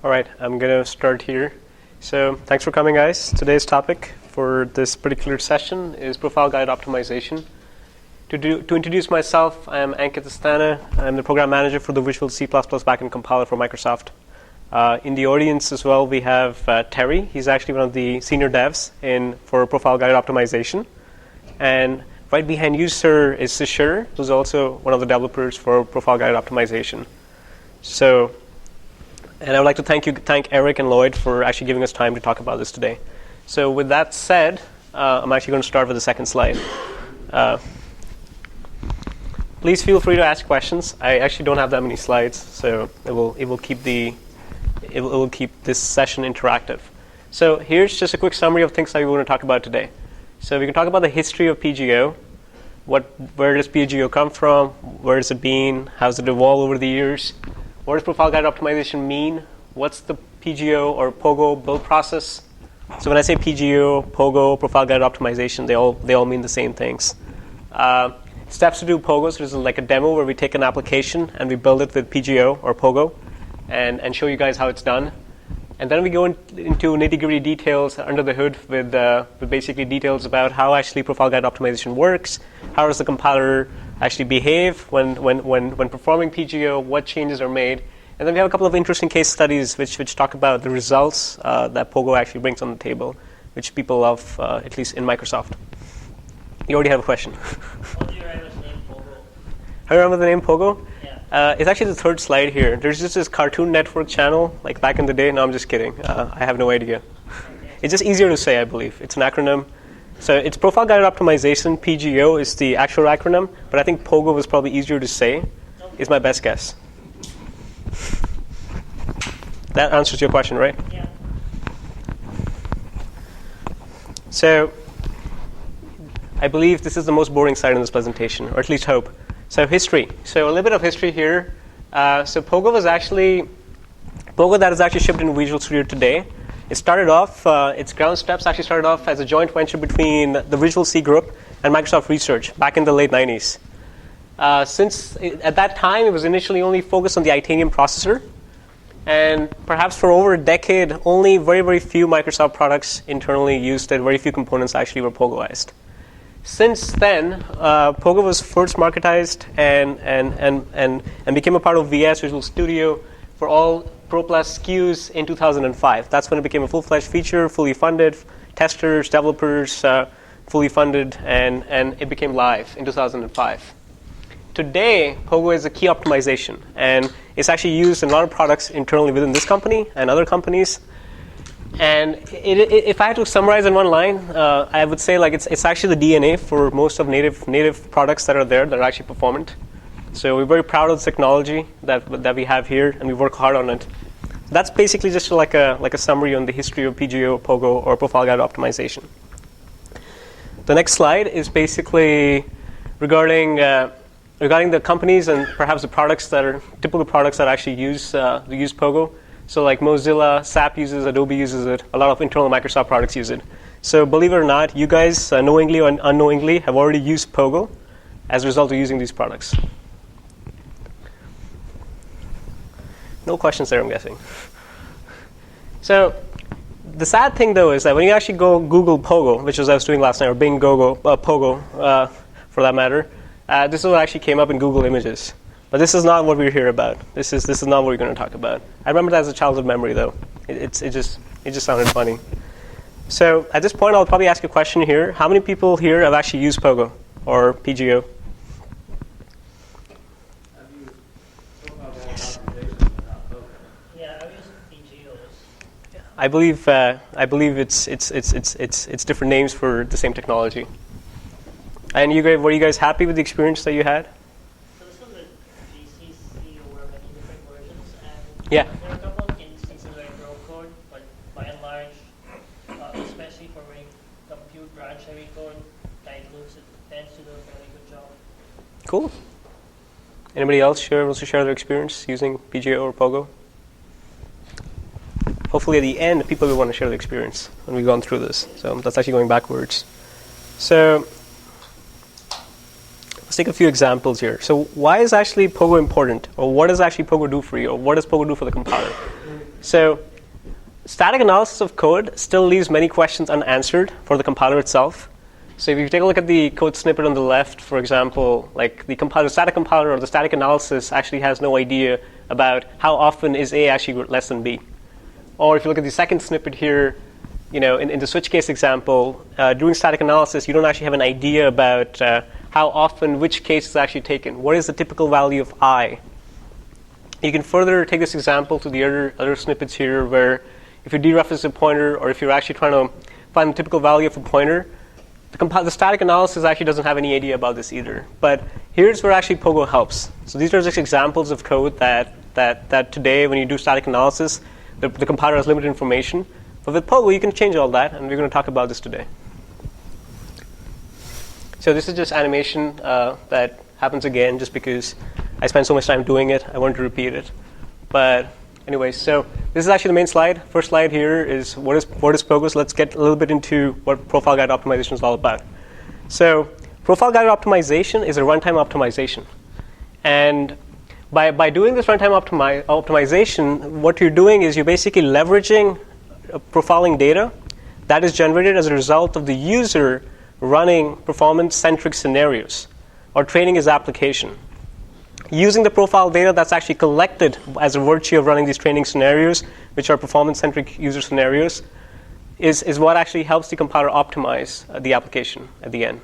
All right, I'm going to start here. So thanks for coming, guys. Today's topic for this particular session is profile guide optimization. To introduce myself, I am Ankit Asthana. I'm the program manager for the Visual C++ backend compiler for Microsoft. In the audience as well, we have Terry. He's actually one of the senior devs for profile guide optimization. And right behind you, sir, is Sishir, who's also one of the developers for profile guide optimization. And I would like to thank Eric and Lloyd for actually giving us time to talk about this today. So with that said, I'm actually going to start with the second slide. Please feel free to ask questions. I actually don't have that many slides, so it will keep this session interactive. So here's just a quick summary of things that we're going to talk about today. So we can talk about the history of PGO. Where does PGO come from? Where has it been? How has it evolved over the years? What does profile guide optimization mean? What's the PGO or Pogo build process? So when I say PGO, Pogo, profile guide optimization, they all mean the same things. Steps to do Pogo, so this is like a demo where we take an application and we build it with PGO or Pogo and show you guys how it's done. And then we go into nitty-gritty details under the hood with basically details about how actually profile guide optimization works, how does the compiler actually behave when performing PGO, what changes are made. And then we have a couple of interesting case studies which talk about the results that Pogo actually brings on the table, which people love, at least in Microsoft. You already have a question. How do you remember the name Pogo? I remember the name Pogo? Yeah. It's actually the third slide here. There's just this Cartoon Network channel, like back in the day. No, I'm just kidding. I have no idea. Okay. It's just easier to say, I believe. It's an acronym. So it's Profile Guide Optimization. PGO is the actual acronym, but I think Pogo was probably easier to say, is my best guess. That answers your question, right? Yeah. So I believe this is the most boring slide in this presentation, or at least hope. So history. So a little bit of history here. So Pogo that is actually shipped in Visual Studio today. It started off, its ground steps actually started off as a joint venture between the Visual C group and Microsoft Research back in the late 90s. At that time, it was initially only focused on the Itanium processor. And perhaps for over a decade, only very, very few Microsoft products internally used it. Very few components actually were Pogoized. Since then, Pogo was first marketized and became a part of VS Visual Studio for all Pro Plus SKUs in 2005. That's when it became a full-fledged feature, fully funded, testers, developers, fully funded, and it became live in 2005. Today, Pogo is a key optimization, and it's actually used in a lot of products internally within this company and other companies. And if I had to summarize in one line, I would say like it's actually the DNA for most of native products that are there that are actually performant. So we're very proud of the technology that we have here, and we work hard on it. That's basically just like a summary on the history of PGO, Pogo, or profile guide optimization. The next slide is basically regarding the companies and perhaps the products that are typical products that actually use Pogo. So like Mozilla, SAP uses it, Adobe uses it, a lot of internal Microsoft products use it. So believe it or not, you guys, knowingly or unknowingly, have already used Pogo as a result of using these products. No questions there, I'm guessing. So the sad thing, though, is that when you actually go Google Pogo, which was I was doing last night, or Bing Pogo, for that matter, this is what actually came up in Google Images. But this is not what we're here about. This is not what we're going to talk about. I remember that as a childhood memory, though. It just sounded funny. So at this point, I'll probably ask a question here. How many people here have actually used Pogo or PGO? Yeah, I've used PGOs. I believe it's different names for the same technology. And were you guys happy with the experience that you had? Yeah. There are a couple of instances where I wrote code, but by and large, especially for writing compute branch heavy code, tends to do a fairly good job. Cool. Anybody else wants to share their experience using PGO or Pogo? Hopefully at the end, people will want to share their experience when we've gone through this. So that's actually going backwards. So let's take a few examples here. So why is actually Pogo important? Or what does actually Pogo do for you? Or what does Pogo do for the compiler? So static analysis of code still leaves many questions unanswered for the compiler itself. So if you take a look at the code snippet on the left, for example, like the static compiler or the static analysis actually has no idea about how often is A actually less than B. Or if you look at the second snippet here, in the switch case example, doing static analysis, you don't actually have an idea about how often which case is actually taken. What is the typical value of I? You can further take this example to the other snippets here, where if you dereference a pointer, or if you're actually trying to find the typical value of a pointer, the static analysis actually doesn't have any idea about this either. But here's where actually Pogo helps. So these are just examples of code that today, when you do static analysis, the compiler has limited information. But with Pogo, you can change all that, and we're going to talk about this today. So this is just animation that happens again just because I spent so much time doing it. I wanted to repeat it. But anyway, so this is actually the main slide. First slide here is what is Pogo. So let's get a little bit into what profile guided optimization is all about. So profile guided optimization is a runtime optimization. And by doing this runtime optimization, what you're doing is you're basically leveraging profiling data that is generated as a result of the user running performance-centric scenarios or training his application. Using the profile data that's actually collected as a virtue of running these training scenarios, which are performance-centric user scenarios, is what actually helps the compiler optimize the application at the end.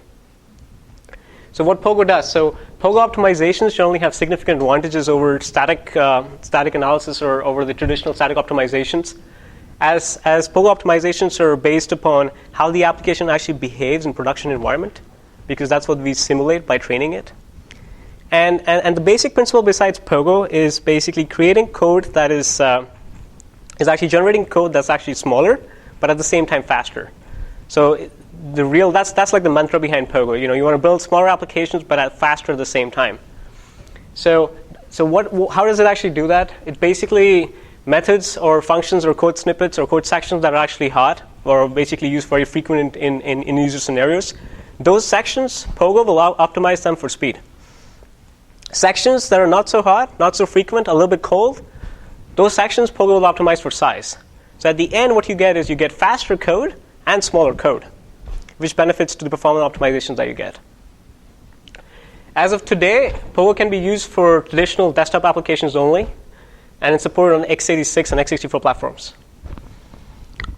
So what Pogo does, so Pogo optimizations generally have significant advantages over static analysis or over the traditional static optimizations. As Pogo optimizations are based upon how the application actually behaves in production environment, because that's what we simulate by training it. And the basic principle besides Pogo is basically creating code that is actually generating code that's actually smaller, but at the same time faster. So that's like the mantra behind Pogo. You want to build smaller applications, but faster at the same time. So how does it actually do that? It basically methods or functions or code snippets or code sections that are actually hot or basically used very frequent in user scenarios. Those sections, Pogo will optimize them for speed. Sections that are not so hot, not so frequent, a little bit cold, those sections Pogo will optimize for size. So at the end, what you get is you get faster code and smaller code, which benefits to the performance optimizations that you get. As of today, Pogo can be used for traditional desktop applications only, and it's supported on x86 and x64 platforms.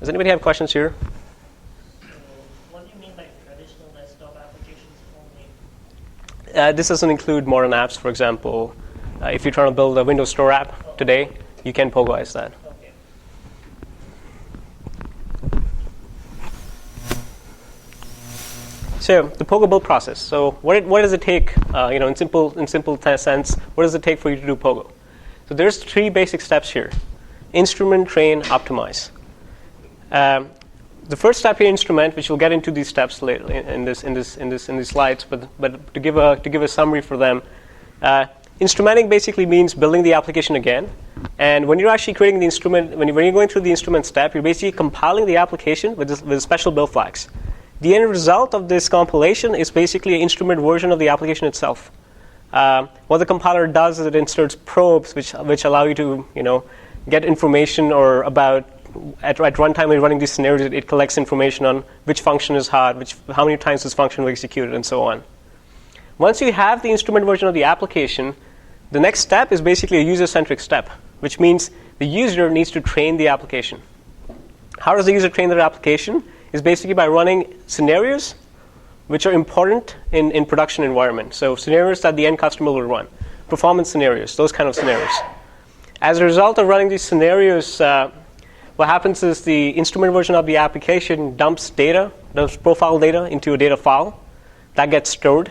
Does anybody have questions here? What do you mean by traditional desktop applications only? This doesn't include modern apps. For example, if you're trying to build a Windows Store app today, you can Pogoize that. Okay. So the Pogo build process. So what does it take? In simple sense, what does it take for you to do Pogo? So there's 3 basic steps here: instrument, train, optimize. The first step here, instrument, which we'll get into these steps later in these slides, but to give a summary for them, instrumenting basically means building the application again. And when you're actually creating the instrument, when you're going through the instrument step, you're basically compiling the application with special build flags. The end result of this compilation is basically an instrument version of the application itself. What the compiler does is it inserts probes which allow you to get information or about at runtime when you're running these scenarios. It collects information on which function is hot, how many times this function was executed, and so on. Once you have the instrument version of the application, the next step is basically a user-centric step, which means the user needs to train the application. How does the user train their application? Is basically by running scenarios which are important in production environment. So scenarios that the end customer will run. Performance scenarios, those kind of scenarios. As a result of running these scenarios, what happens is the instrument version of the application dumps profile data into a data file that gets stored.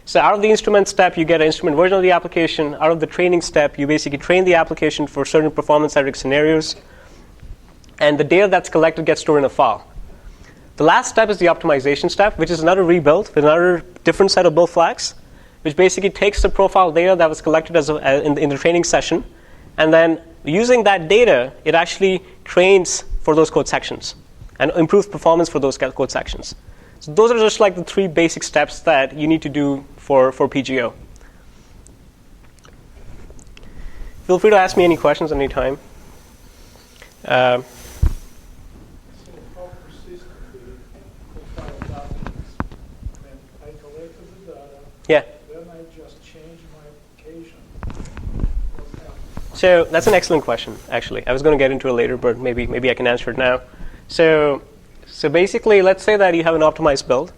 So out of the instrument step, you get an instrument version of the application. Out of the training step, you basically train the application for certain performance-centric scenarios. And the data that's collected gets stored in a file. The last step is the optimization step, which is another rebuild with another different set of build flags, which basically takes the profile data that was collected in the training session, and then using that data, it actually trains for those code sections and improves performance for those code sections. So those are just like the 3 basic steps that you need to do for PGO. Feel free to ask me any questions anytime. So how persistently the file documents when I collected the data, Yeah. then I just change my application. So that's an excellent question, actually. I was going to get into it later, but maybe I can answer it now. So basically, let's say that you have an optimized build,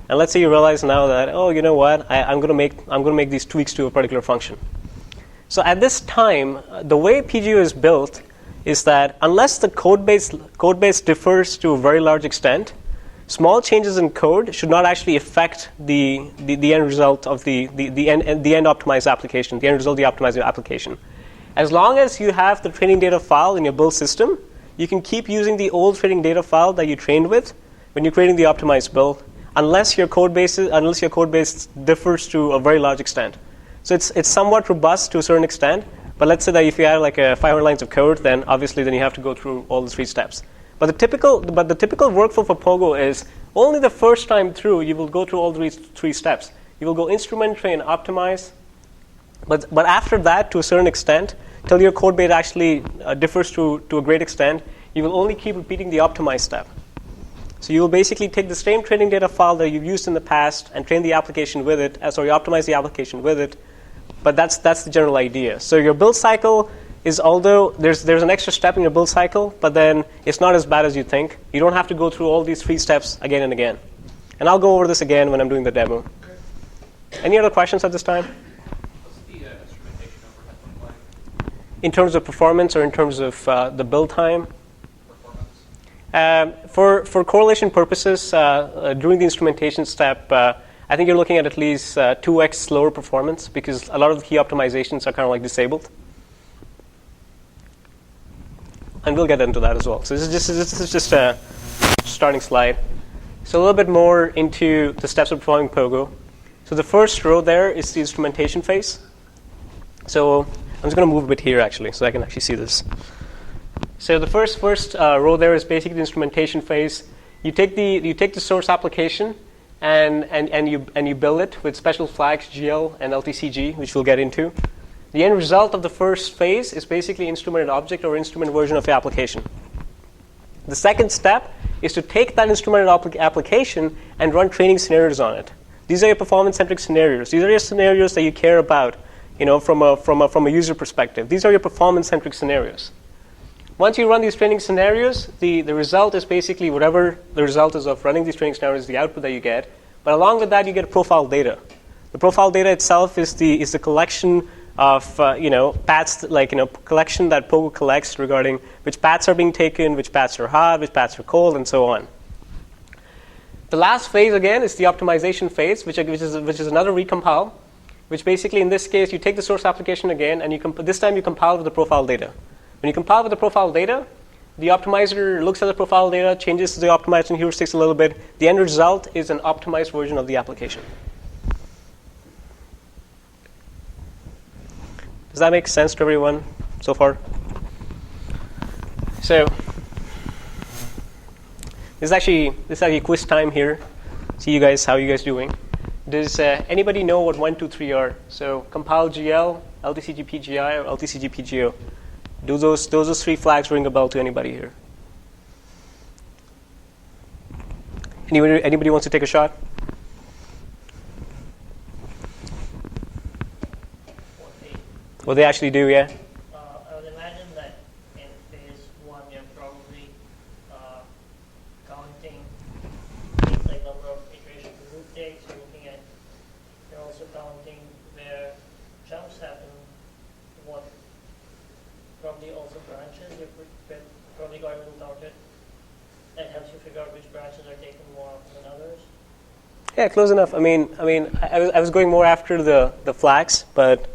and let's say you realize now that, oh, you know what, I'm going to make these tweaks to a particular function. So at this time, the way PGO is built is that unless the code base differs to a very large extent, small changes in code should not actually affect the end result of the end optimized application, the end result of the optimized application. As long as you have the training data file in your build system, you can keep using the old training data file that you trained with when you're creating the optimized build, unless your code base differs to a very large extent. So it's somewhat robust to a certain extent, but let's say that if you have like 500 lines of code, then obviously then you have to go through all the 3 steps. But the typical workflow for Pogo is only the first time through you will go through all the 3 steps. You will go instrument, train, optimize. But after that, to a certain extent, till your code base actually differs to a great extent, you will only keep repeating the optimize step. So you will basically take the same training data file that you've used in the past and train the application with it, optimize the application with it. But that's the general idea. So your build cycle is, although there's an extra step in your build cycle, but then it's not as bad as you think. You don't have to go through all these 3 steps again and again. And I'll go over this again when I'm doing the demo. Any other questions at this time? In terms of performance or in terms of the build time? For correlation purposes, during the instrumentation step, I think you're looking at least 2x slower performance because a lot of the key optimizations are kind of like disabled. And we'll get into that as well. So this is just a starting slide. So a little bit more into the steps of performing Pogo. So the first row there is the instrumentation phase. So I'm just going to move a bit here, actually, so I can actually see this. So the first row there is basically the instrumentation phase. You take the source application and you build it with special flags GL and LTCG, which we'll get into. The end result of the first phase is basically instrumented object or instrument version of the application. The second step is to take that instrumented application and run training scenarios on it. These are your performance-centric scenarios. These are your scenarios that you care about, from a user perspective. These are your performance-centric scenarios. Once you run these training scenarios, the result is basically whatever the result is of running these training scenarios, the output that you get. But along with that, you get profile data. The profile data itself is the collection of paths, collection that Pogo collects regarding which paths are being taken, which paths are hot, which paths are cold, and so on. The last phase again is the optimization phase, which is another recompile, which basically in this case you take the source application again and this time you compile with the profile data. When you compile with the profile data, the optimizer looks at the profile data, changes the optimization heuristics a little bit. The end result is an optimized version of the application. Does that make sense to everyone so far? So this is actually quiz time here. See how you guys doing. Does anybody know what 1, 2, 3 are? So compile GL, LTCG PGI, or LTCG PGO. Do those 3 flags ring a bell to anybody here? Anybody wants to take a shot? What they actually do, yeah? I would imagine that in phase 1, you're probably counting things like number of iterations the loop takes. You're also counting where jumps happen, what probably also branches. You've probably got a little target that helps you figure out which branches are taken more often than others. Yeah, close enough. I was going more after the flags, but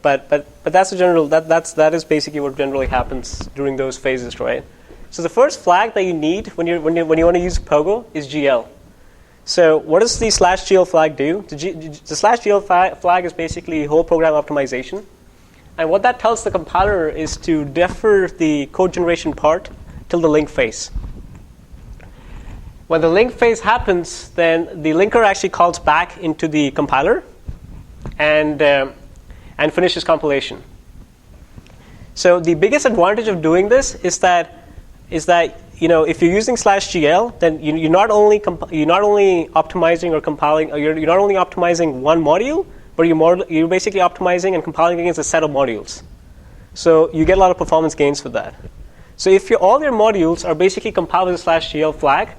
that's the general. That is basically what generally happens during those phases, right? So the first flag that you need when you want to use Pogo is GL. So what does the /GL flag do? The /GL flag is basically whole program optimization, and what that tells the compiler is to defer the code generation part till the Lync phase. When the Lync phase happens, then the linker actually calls back into the compiler, and finishes compilation. So the biggest advantage of doing this is that if you're using /gl, then you're not only optimizing or compiling, you're not only optimizing one module, but you're basically optimizing and compiling against a set of modules. So you get a lot of performance gains for that. So if all your modules are basically compiled with a /gl flag,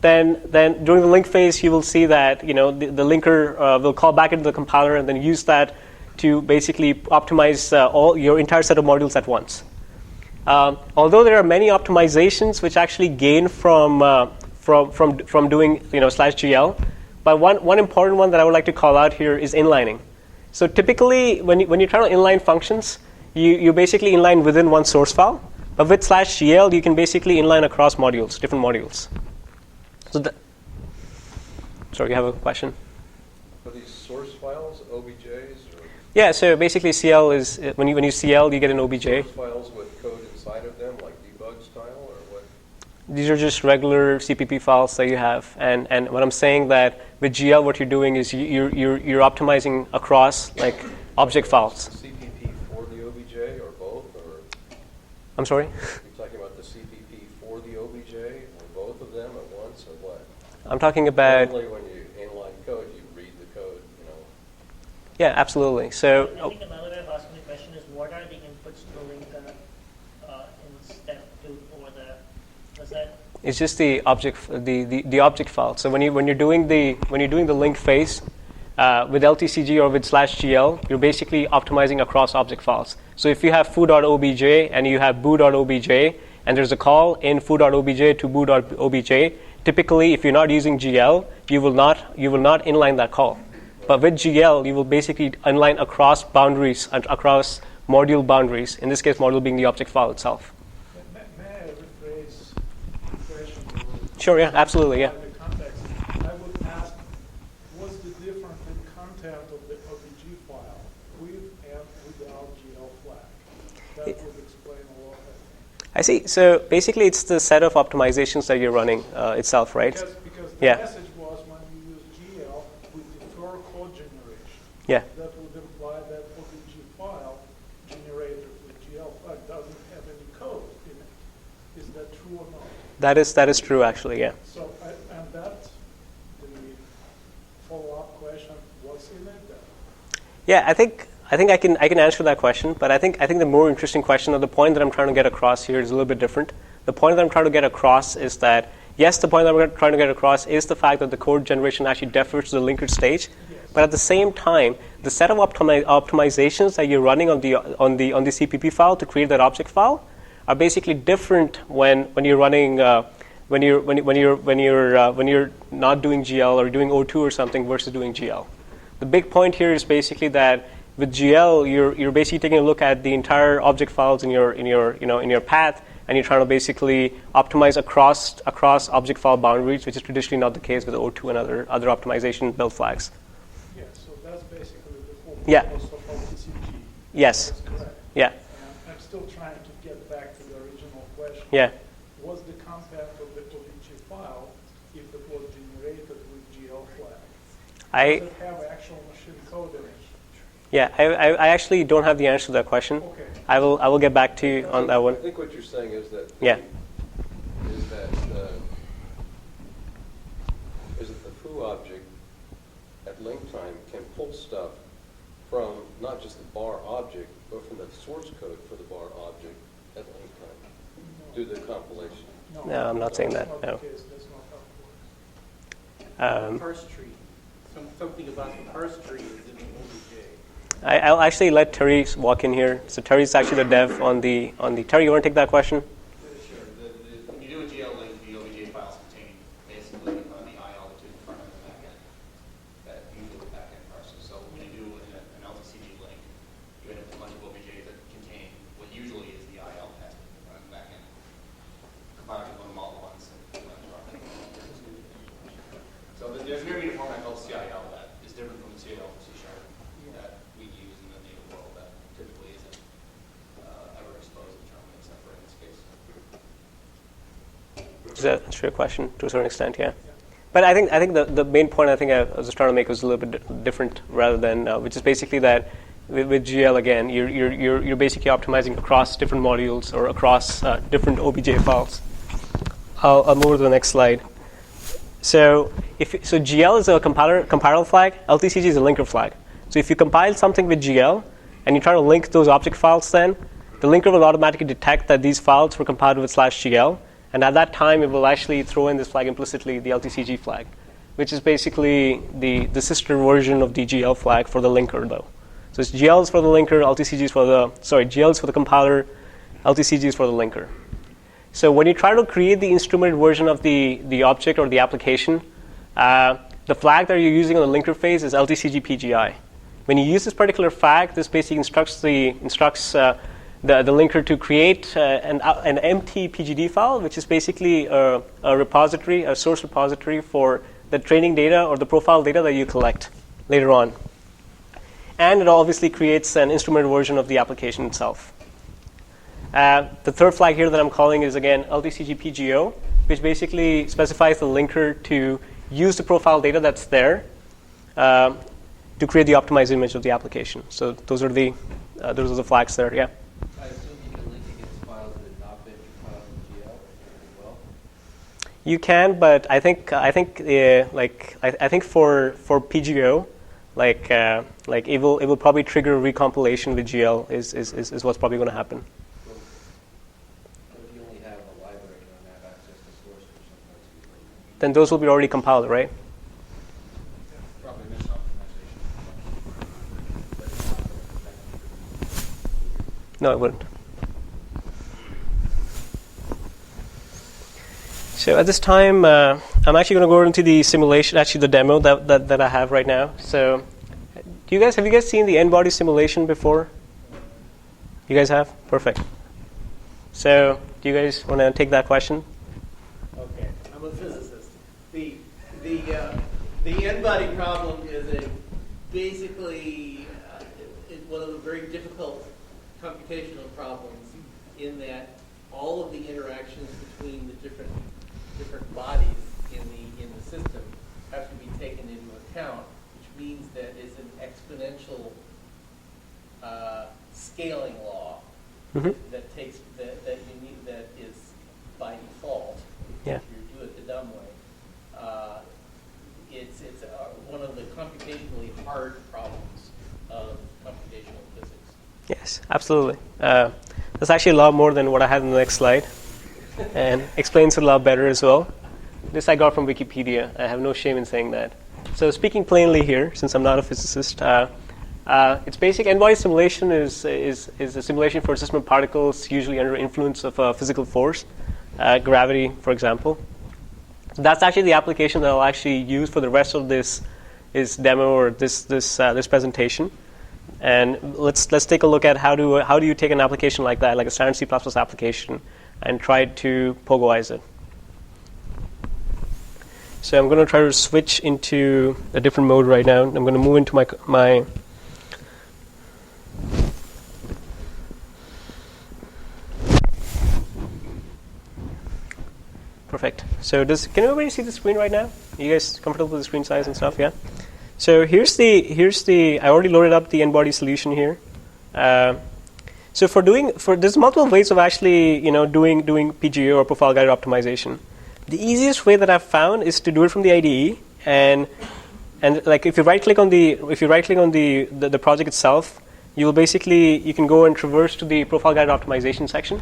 then during the link phase you will see that the linker will call back into the compiler and then use that to basically optimize all your entire set of modules at once. Although there are many optimizations which actually gain from doing /gl, but one important one that I would like to call out here is inlining. So typically, when you're trying to inline functions, you basically inline within one source file. But with /gl, you can basically inline across modules, different modules. So sorry, you have a question? Are these source files OBJs? Or Yeah, so basically CL is, when you CL, you get an OBJ. source files with code inside of them, like debug style, or what? These are just regular CPP files that you have. And what I'm saying that with GL, what you're doing is you're optimizing across like object files. CPP for the OBJ, or both? Or I'm sorry? you're talking about the CPP for the OBJ, or both of them at once, or what? I'm talking about... Normally when you inline code, you read the code, Yeah, absolutely. So... I think another way of asking the question is, what are the inputs to the linker in step 2 over there? Does that... It's just the object, the object file. So when you're doing the link phase with LTCG or with /gl, you're basically optimizing across object files. So if you have foo.obj and you have boo.obj, and there's a call in foo.obj to boo.obj, typically if you're not using GL, you will not inline that call. But with GL, you will basically inline across boundaries and across module boundaries. In this case, module being the object file itself. May I rephrase the question a little bit? Sure. Yeah. Absolutely. Yeah. In the context, I would ask, what's the difference in content of the OBJ file with and without GL flag? That would explain a lot, I think. I see. So basically, it's the set of optimizations that you're running itself, right? Because the Yeah. message was when you use GL, we defer code generation. Yeah. That would imply that OBJ file generated with GL flag doesn't have any code in it. Is that true or not? That is true, actually. Yeah. So, and that's the follow-up question, what's in it then? Yeah. I think I can answer that question, but I think the more interesting question, or the point that I'm trying to get across here, is a little bit different. The point that I'm trying to get across is that yes, the point that we're trying to get across is the fact that the code generation actually defers to the linker stage. Yes. But at the same time, the set of optimizations that you're running on the CPP file to create that object file are basically different when you're running when you're not doing GL or doing O2 or something versus doing GL. The big point here is basically that with GL, you're basically taking a look at the entire object files in your path, and you're trying to basically optimize across object file boundaries, which is traditionally not the case with O2 and other optimization build flags. Yeah, so that's basically the whole Yeah. purpose of OTCG. Yes. That's correct. Yeah. And I'm still trying to get back to the original question. Yeah. What's the content of the OBJ file if it was generated with GL flag? Does it have actual machine code in it? Yeah, I actually don't have the answer to that question. Okay. I will get back to you on that one. I think what you're saying is that Yeah. the foo object at link time can pull stuff from not just the bar object, but from the source code for the bar object at link time. Do the compilation. No, I'm not saying that, That's no. not the case. That's not how it works. Parse tree. Something about the parse tree is in the OBJ. I'll actually let Terry walk in here. So Terry's actually the dev on the. Terry, you want to take that question? Sure. When you do a GL link, the OBJ files contain basically the IL to the front end and the back end. That usually the back end parses. So when you do an LTCG link, you end up with a bunch of OBJs that contain what usually is the IL path to the front and back end. Compiler can put them all at once and run it roughly. So there's an intermediate format called CIL that is different from the CIL for C# that we use in the native world that typically isn't ever exposed internally except for in this case. Does that answer your question to a certain extent? Yeah. But I think the main point I think I was trying to make was a little bit different, rather than which is basically that with GL again, you're basically optimizing across different modules or across different OBJ files. I'll move to the next slide. So GL is a compiler flag. LTCG is a linker flag. So if you compile something with GL and you try to link those object files, then the linker will automatically detect that these files were compiled with /GL, and at that time it will actually throw in this flag implicitly, the LTCG flag, which is basically the sister version of the GL flag for the linker, though. So it's GL is for the linker, LTCG is for GL is for the compiler, LTCG is for the linker. So when you try to create the instrumented version of the object or the application, the flag that you're using on the linker phase is LTCG PGI. When you use this particular flag, this basically instructs the linker to create an empty PGD file, which is basically a repository, a source repository for the training data or the profile data that you collect later on. And it obviously creates an instrumented version of the application itself. The third flag here that I'm calling is, again, LTCG PGO, which basically specifies the linker to use the profile data that's there to create the optimized image of the application. So those are the flags there, yeah. I assume you can link against files that have not been compiled in GL as well? You can, but I think for PGO, it will probably trigger recompilation with GL is what's probably going to happen. But if you only have a library and don't have access to source for some parts of it, Then those will be already compiled, right? Probably misoptimization. but it's not going to affect No, it wouldn't. So at this time, I'm actually going to go into the simulation, actually the demo that I have right now. So have you guys seen the n-body simulation before? You guys have? Perfect. So do you guys want to take that question? Okay, I'm a physicist. The n-body problem is basically one of the very difficult computational problems, in that all of the interactions between the different bodies in the system have to be taken into account, which means that it's an exponential scaling law that is by default. Yeah. If you do it the dumb way, it's one of the computationally hard problems of computational physics. Yes, absolutely. That's actually a lot more than what I had in the next slide, and explains it a lot better as well. This I got from Wikipedia. I have no shame in saying that. So speaking plainly here, since I'm not a physicist, its basic n-body simulation is a simulation for system of particles, usually under influence of a physical force, gravity, for example. So that's actually the application that I'll actually use for the rest of this demo or this presentation. And let's take a look at how do you take an application like that, like a standard C++ application, and try to Pogoize it. So I'm going to try to switch into a different mode right now. I'm going to move into my perfect. So can everybody see the screen right now? Are you guys comfortable with the screen size and stuff? Yeah. So here's the I already loaded up the n-body solution here. So there's multiple ways of actually doing PGO or profile guided optimization. The easiest way that I've found is to do it from the IDE, and like if you right click on the project itself, you can go and traverse to the profile guided optimization section,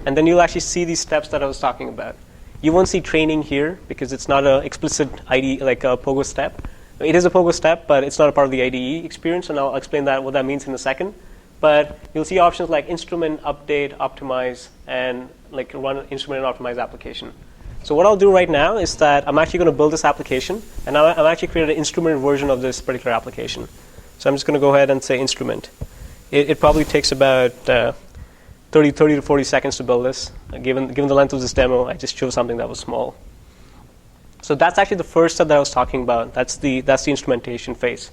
and then you'll actually see these steps that I was talking about. You won't see training here because it's not an explicit IDE like a Pogo step. It is a Pogo step, but it's not a part of the IDE experience, and I'll explain what that means in a second. But you'll see options like instrument, update, optimize, and like run instrument and optimize application. So what I'll do right now is that I'm actually going to build this application, and I'm actually creating an instrument version of this particular application. So I'm just going to go ahead and say instrument. It probably takes about 30 to 40 seconds to build this. Given the length of this demo, I just chose something that was small. So that's actually the first step that I was talking about. That's the instrumentation phase.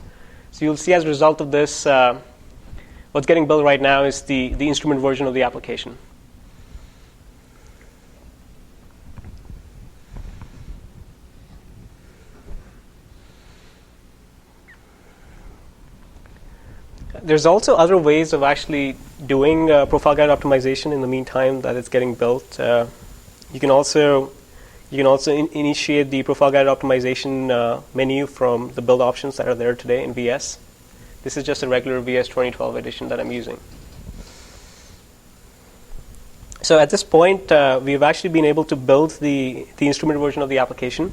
So you'll see as a result of this, what's getting built right now is the instrument version of the application. there's also other ways of actually doing profile guide optimization in the meantime that it's getting built. You can also initiate the profile guide optimization menu from the build options that are there today in VS. This is just a regular VS 2012 edition that I'm using. So at this point, we've actually been able to build the instrument version of the application.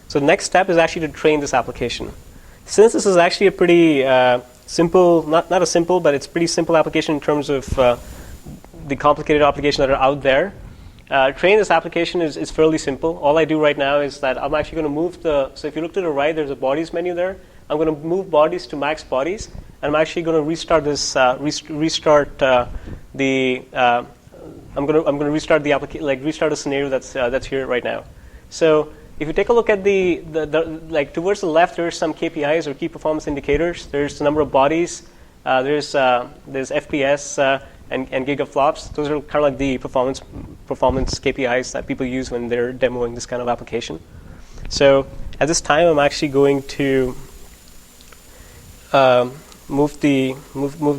So the next step is actually to train this application. Since this is actually a pretty simple, not a simple, but it's pretty simple application in terms of the complicated applications that are out there, training this application is fairly simple. All I do right now is that I'm actually going to move so if you look to the right, there's a bodies menu there. I'm going to move bodies to max bodies, and I'm actually going to restart this, restart the restart a scenario that's here right now. So if you take a look at the towards the left, there's some KPIs or key performance indicators. There's the number of bodies. There's FPS and gigaflops. Those are kind of like the performance KPIs that people use when they're demoing this kind of application. So at this time, I'm actually going to move the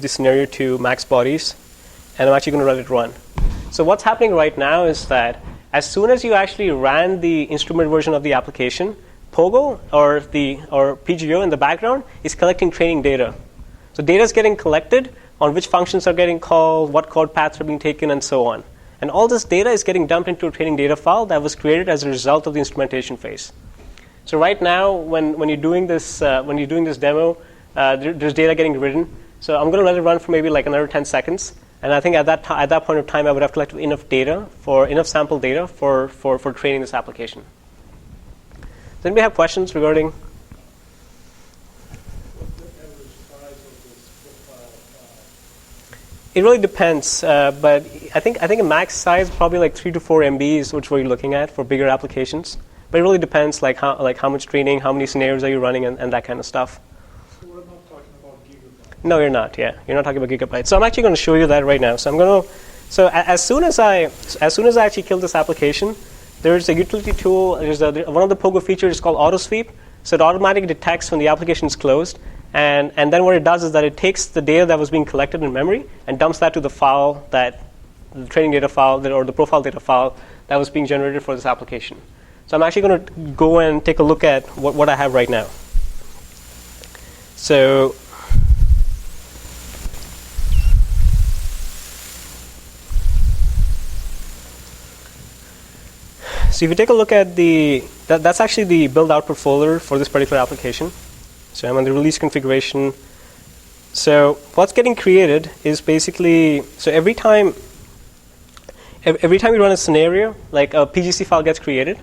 scenario to max bodies, and I'm actually going to let it run. So what's happening right now is that as soon as you actually ran the instrument version of the application, Pogo or PGO in the background is collecting training data. So data is getting collected on which functions are getting called, what code paths are being taken, and so on. And all this data is getting dumped into a training data file that was created as a result of the instrumentation phase. So right now, when you're doing this demo, there's data getting written. So I'm going to let it run for maybe like another 10 seconds. And I think at that point of time, I would have collected enough sample data for training this application. Does anybody have questions regarding? What's the average size of this profile? It really depends, but I think a max size probably like 3 to 4 MB is what you're looking at for bigger applications. But it really depends, like how much training, how many scenarios are you running, and that kind of stuff. No, you're not. Yeah, you're not talking about gigabytes. So I'm actually going to show you that right now. So as soon as I actually kill this application, there's a utility tool. One of the Pogo features is called auto sweep. So it automatically detects when the application is closed, and then what it does is that it takes the data that was being collected in memory and dumps that to the file the training data file or the profile data file that was being generated for this application. So I'm actually going to go and take a look at what I have right now. So. So if you take a look at that's actually the build output folder for this particular application. So I'm on the release configuration. So what's getting created is basically, so every time you run a scenario, like a PGC file gets created.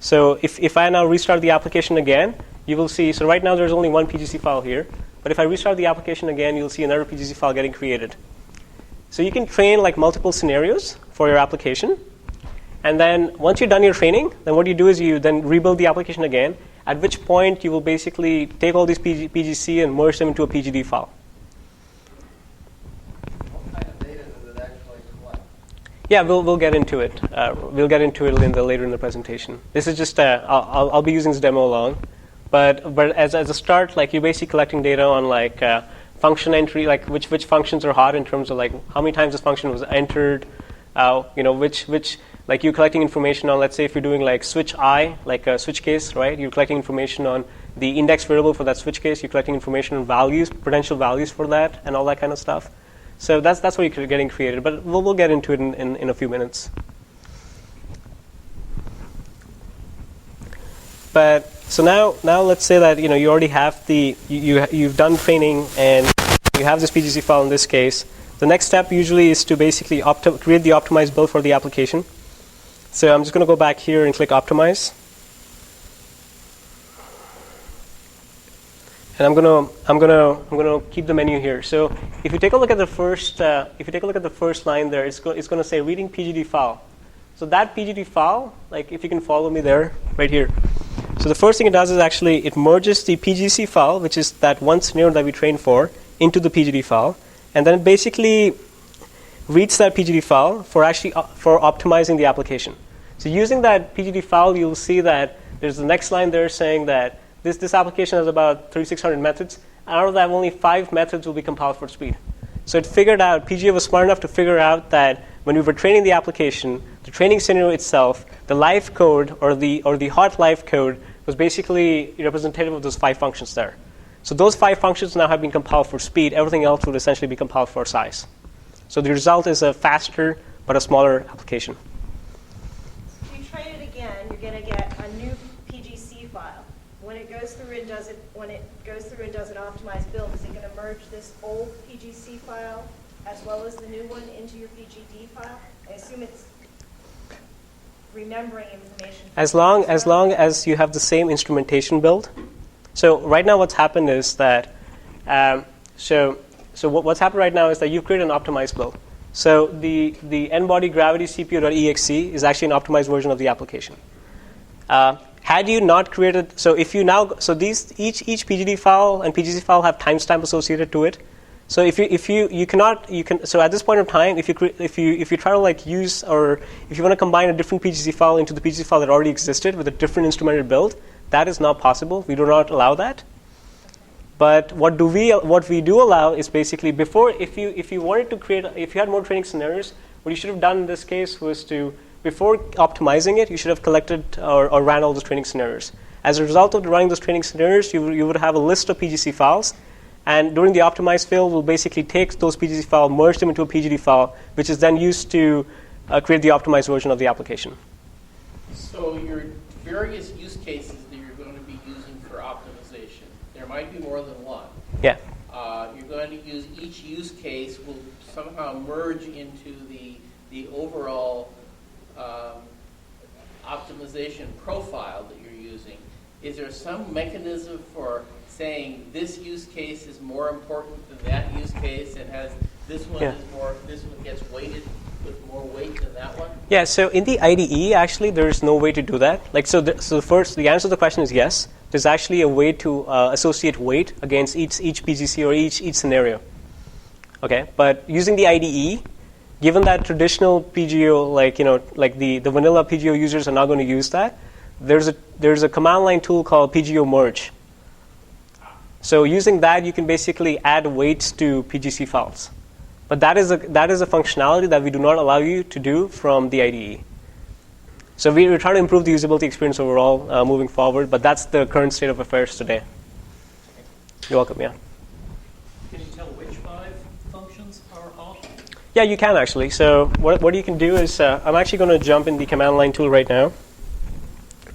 So if I now restart the application again, you will see, so right now there's only one PGC file here. But if I restart the application again, you'll see another PGC file getting created. So you can train like multiple scenarios for your application. And then once you're done your training, then what you do is you then rebuild the application again, at which point you will basically take all these PGC and merge them into a PGD file. What kind of data does it actually collect? Yeah, we'll get into it. We'll get into it later in the presentation. This is just I'll be using this demo along, but as a start, like you're basically collecting data on like function entry, like which functions are hot in terms of like how many times this function was entered, which like you're collecting information on, let's say if you're doing like switch I, like a switch case, right? You're collecting information on the index variable for that switch case. You're collecting information on values, potential values for that, and all that kind of stuff. So that's what you're getting created. But we'll get into it in a few minutes. But so now let's say that you already have you've done training and you have this PGC file in this case. The next step usually is to basically create the optimized build for the application. So I'm just going to go back here and click optimize, and I'm going to keep the menu here. So if you take a look at the first line there, it's going to say reading PGD file. So that PGD file, like if you can follow me there, right here. So the first thing it does is actually it merges the PGC file, which is that one scenario that we trained for, into the PGD file, and then it basically reads that PGD file for optimizing the application. So using that PGD file, you'll see that there's the next line there saying that this application has about 3,600 methods, out of that, only 5 methods will be compiled for speed. So it figured out, PGO was smart enough to figure out that when we were training the application, the training scenario itself, the live code or the hot live code was basically representative of those 5 functions there. So those 5 functions now have been compiled for speed. Everything else would essentially be compiled for size. So the result is a faster but a smaller application. If you train it again, you're going to get a new PGC file. When it goes through and does an optimized build, is it going to merge this old PGC file as well as the new one into your PGD file? I assume it's remembering information. As long as you have the same instrumentation build. So right now, what's happened is that what's happened right now is that you've created an optimized build. So the n-body gravity CPU.exe is actually an optimized version of the application. Had you not created, so if you now, so these each PGD file and PGC file have timestamp associated to it. So so at this point of time, if you try to like use, or if you want to combine a different PGC file into the PGC file that already existed with a different instrumented build, that is not possible. We do not allow that. But what we do allow is basically if you wanted to create, if you had more training scenarios, what you should have done in this case was to, before optimizing it, you should have collected or ran all those training scenarios. As a result of running those training scenarios, you would have a list of PGC files, and during the optimize field, we'll basically take those PGC files, merge them into a PGD file, which is then used to create the optimized version of the application. So your various use cases that you're going to be using for optimization, there might be more than one. Yeah. You're going to use each use case will somehow merge into the overall optimization profile that you're using. Is there some mechanism for saying this use case is more important than that use case, and has this one is more, this one gets weighted with more weight than that one? Yeah. So in the IDE, actually, there is no way to do that. Like first, the answer to the question is yes. There's actually a way to associate weight against each PGC or each scenario. Okay, but using the IDE, given that traditional PGO, like the vanilla PGO users are not going to use that, there's a command line tool called PGO Merge. So using that, you can basically add weights to PGC files. But that is a functionality that we do not allow you to do from the IDE. So we're trying to improve the usability experience overall moving forward, but that's the current state of affairs today. You're welcome, yeah. Can you tell which 5 functions are hot? Yeah, you can actually. So what you can do is, I'm actually going to jump in the command line tool right now.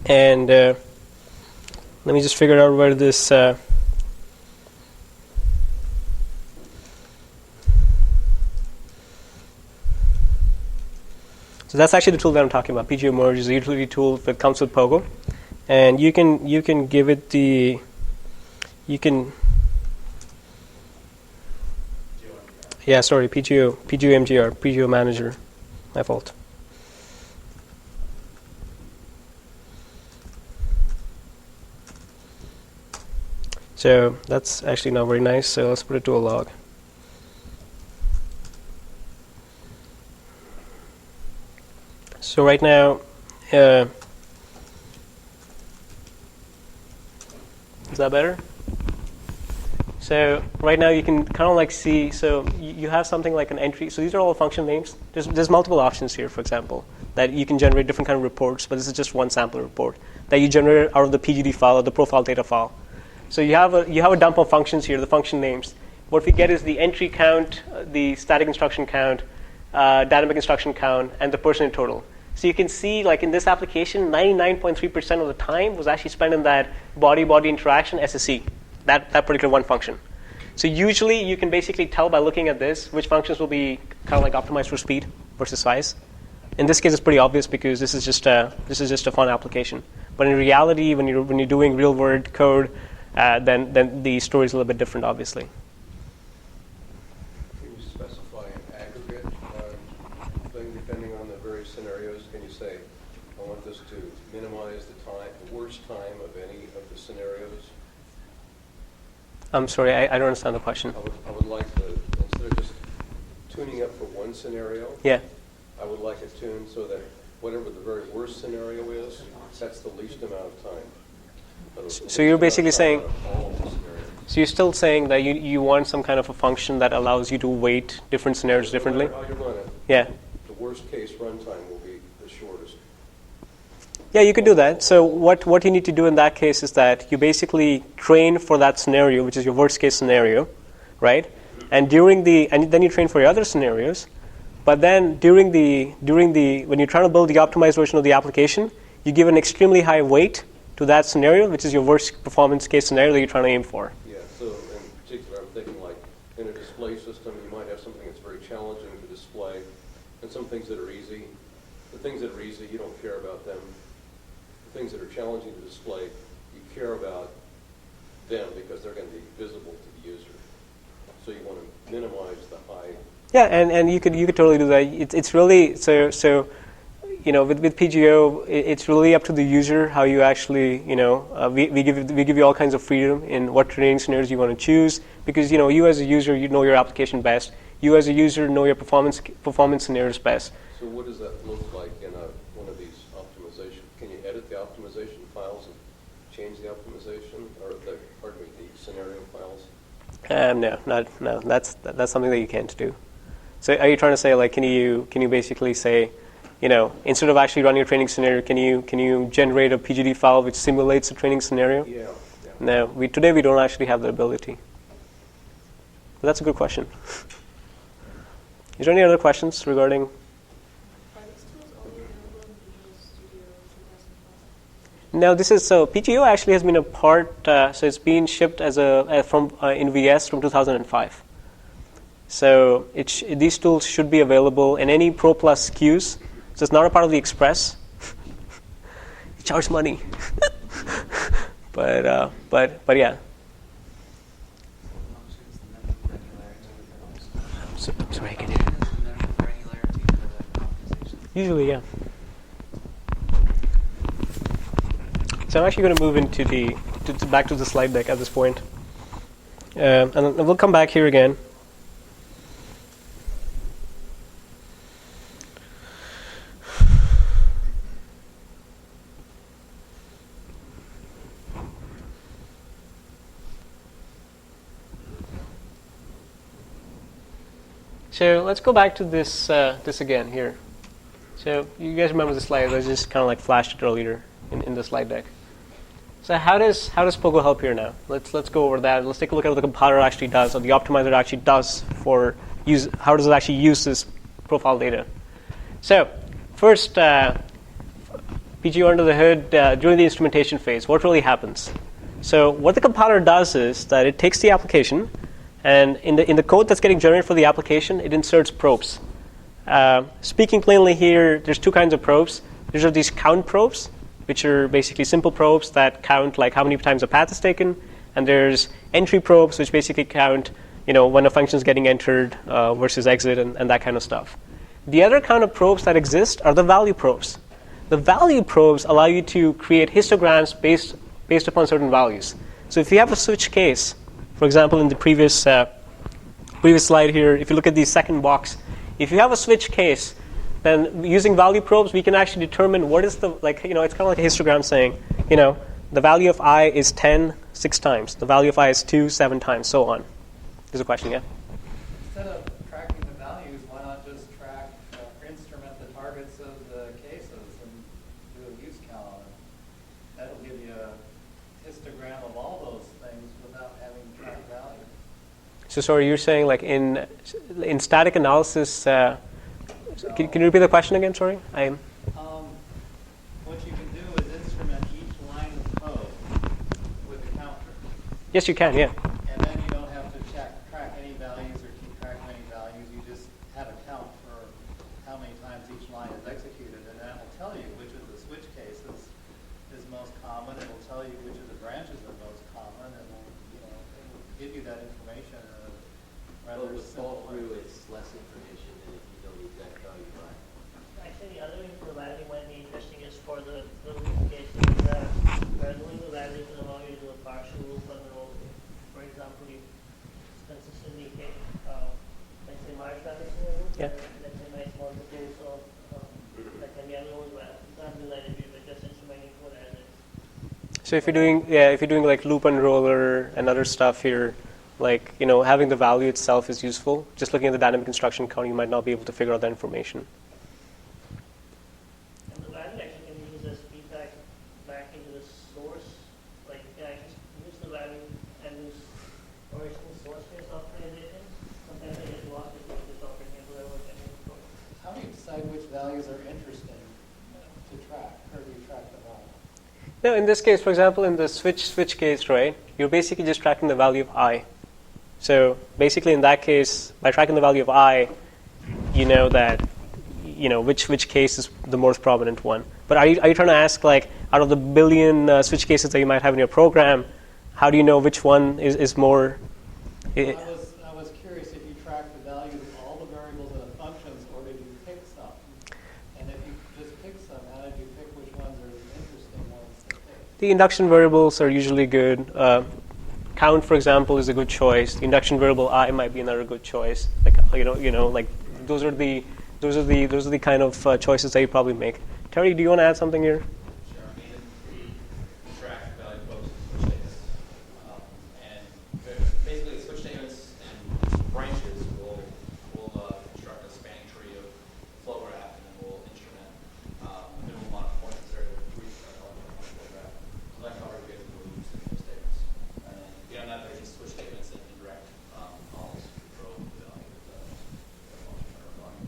And let me just figure out where this... So that's actually the tool that I'm talking about. PGO Merge is a utility tool that comes with Pogo. And you can give it the... Yeah, sorry, PGO MGR, PGO Manager. My fault. So that's actually not very nice, so let's put it to a log. So right now, is that better? So right now you can kind of like see, so you have something like an entry. So these are all function names. There's multiple options here, for example, that you can generate different kind of reports, but this is just one sample report that you generate out of the PGD file or the profile data file. So you have a dump of functions here, the function names. What we get is the entry count, the static instruction count, dynamic instruction count, and the percentage total. So you can see, like in this application, 99.3% of the time was actually spent in that body-body interaction SSE, that particular one function. So usually you can basically tell by looking at this which functions will be kind of like optimized for speed versus size. In this case, it's pretty obvious because this is just a fun application. But in reality, when you're doing real-world code, then the story is a little bit different, obviously. Can you specify an aggregate thing depending on the various scenarios? Can you say, I want this to minimize the worst time of any of the scenarios? I'm sorry, I don't understand the question. I would like to, instead of just tuning up for one scenario, Yeah. I would like it tuned so that whatever the very worst scenario is, that's the least amount of time. So you're basically saying, all the scenarios. So you're still saying that you want some kind of a function that allows you to weight different scenarios differently? No matter how you run it, Yeah. the worst case runtime will be the shortest. Yeah, you could do that. So what you need to do in that case is that you basically train for that scenario, which is your worst case scenario, right? And then you train for your other scenarios. But then during the when you're trying to build the optimized version of the application, you give an extremely high weight to that scenario, which is your worst performance case scenario that you're trying to aim for. Yeah, so in particular, I'm thinking like in a display system, you might have something that's very challenging to display and some things that are easy. The things that are easy, you don't care about them. The things that are challenging to display, you care about them because they're going to be visible to the user. So you want to minimize the high. Yeah, and you could totally do that. It's really so with PGO, it's really up to the user how you actually we give you all kinds of freedom in what training scenarios you want to choose, because you as a user, you know your application best. You as a user know your performance scenarios best. So what does that look like in one of these optimization? Can you edit the optimization files and change the optimization, or the scenario files? No. That's something that you can't do. So are you trying to say, like, can you basically say, instead of actually running a training scenario, can you generate a PGD file which simulates a training scenario? Yeah. No, today we don't actually have the ability. But that's a good question. Is there any other questions regarding? Are these tools only available in Visual Studio 2005? No, PGO actually has been a part. So it's been shipped as in VS from 2005. So these tools should be available in any Pro Plus SKUs. So it's not a part of the Express. You charge money, but yeah. I'm sorry, I can hear. Usually, yeah. So I'm actually going to move into back to the slide deck at this point, and we'll come back here again. So let's go back to this again here. So you guys remember the slide? I just kind of like flashed it earlier in the slide deck. So how does Pogo help here now? Let's go over that. Let's take a look at what the compiler actually does, or the optimizer actually does for use. How does it actually use this profile data? So first, PGO under the hood during the instrumentation phase. What really happens? So what the compiler does is that it takes the application, and in the code that's getting generated for the application, it inserts probes. Speaking plainly here, there's two kinds of probes. There's these count probes, which are basically simple probes that count like how many times a path is taken, and there's entry probes, which basically count when a function is getting entered versus exit and that kind of stuff. The other kind of probes that exist are the value probes. The value probes allow you to create histograms based upon certain values. So if you have a switch case, for example, in the previous slide here, if you look at the second box, if you have a switch case, then using value probes, we can actually determine what is the, it's kind of like a histogram saying, the value of I is 10 6 times, the value of I is 2 7 times, so on. There's a question, yeah? Instead of tracking the values, why not just track, instrument the targets of the cases and do a use count on them? That'll give you a histogram of all those things without having to track value. So sorry, you're saying like in static analysis, can you repeat the question again, sorry? What you can do is instrument each line of code with a counter. Yes, you can, yeah. And then you don't have to track any values or keep track of any values. You just have a count for how many times each line is executed, and that will tell you which of the switch cases is most common. It will tell you which of the branches are most common, and it will give you that information in a rather simple way. It's less information than if you don't exact value by. Actually, the other way the value might be interesting is for the loop cases where doing the value can allow you to do a partial loop on the road. For example, you consistently hit, let's say, March traffic in a loop, Yeah. let's say nice multiples of that can be unknown, but it's not related to it, but just instrumenting code as it. So if you're doing like loop unroller and other stuff here, like, having the value itself is useful. Just looking at the dynamic instruction count, you might not be able to figure out that information. And the value actually can be used as feedback back into the source. Like, you can actually use the value and use original source-based optimization. Sometimes they get lost if you're just operating at whatever can be controlled. How do you decide which values are interesting to track, or do you track them all? No, in this case, for example, in the switch case, right, you're basically just tracking the value of I. So basically, in that case, by tracking the value of I, you know that which case is the most prominent one. But are you trying to ask, like, out of the billion switch cases that you might have in your program, how do you know which one is more? I was curious if you track the values of all the variables and the functions, or did you pick some? And if you just pick some, how did you pick which ones are the interesting ones to pick? The induction variables are usually good. Count, for example, is a good choice. The induction variable I might be another good choice. Like like those are the kind of choices that you probably make. Terry, do you want to add something here? Sure. I mean, we track value proofs and switch statements, and basically switch statements and branches will construct a spanning tree of flow graph, and then we'll instrument a minimum amount of points necessary to reach that flow graph. So that covers basically loops and switch statements. And then beyond that, there's just switch statements and indirect calls to control the value of the function that we're calling.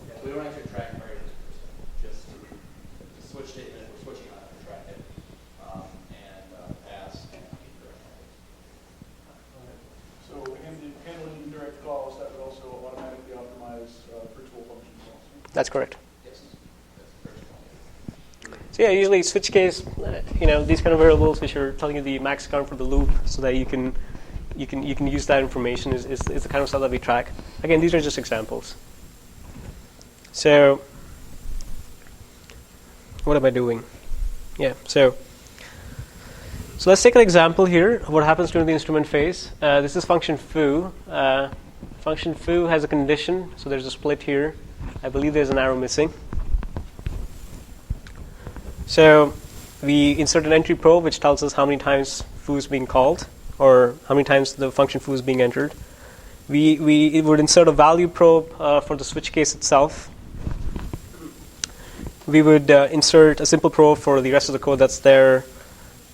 Yeah, we don't actually track variables per se, just the switch statement we're switching on it, we track it, and pass and indirect calls. So in the handling indirect calls, that would also automatically optimize for tool functions also. That's correct. Yes, that's the first one. So yeah, usually switch case, these kind of variables which are telling you the max count for the loop, so that you can use that information is the kind of stuff that we track. Again, these are just examples. So what am I doing? Yeah, so let's take an example here of what happens during the instrument phase. This is function foo. Function foo has a condition, so there's a split here. I believe there's an arrow missing. So we insert an entry probe which tells us how many times foo is being called, or how many times the function foo is being entered. We would insert a value probe for the switch case itself. We would insert a simple probe for the rest of the code that's there.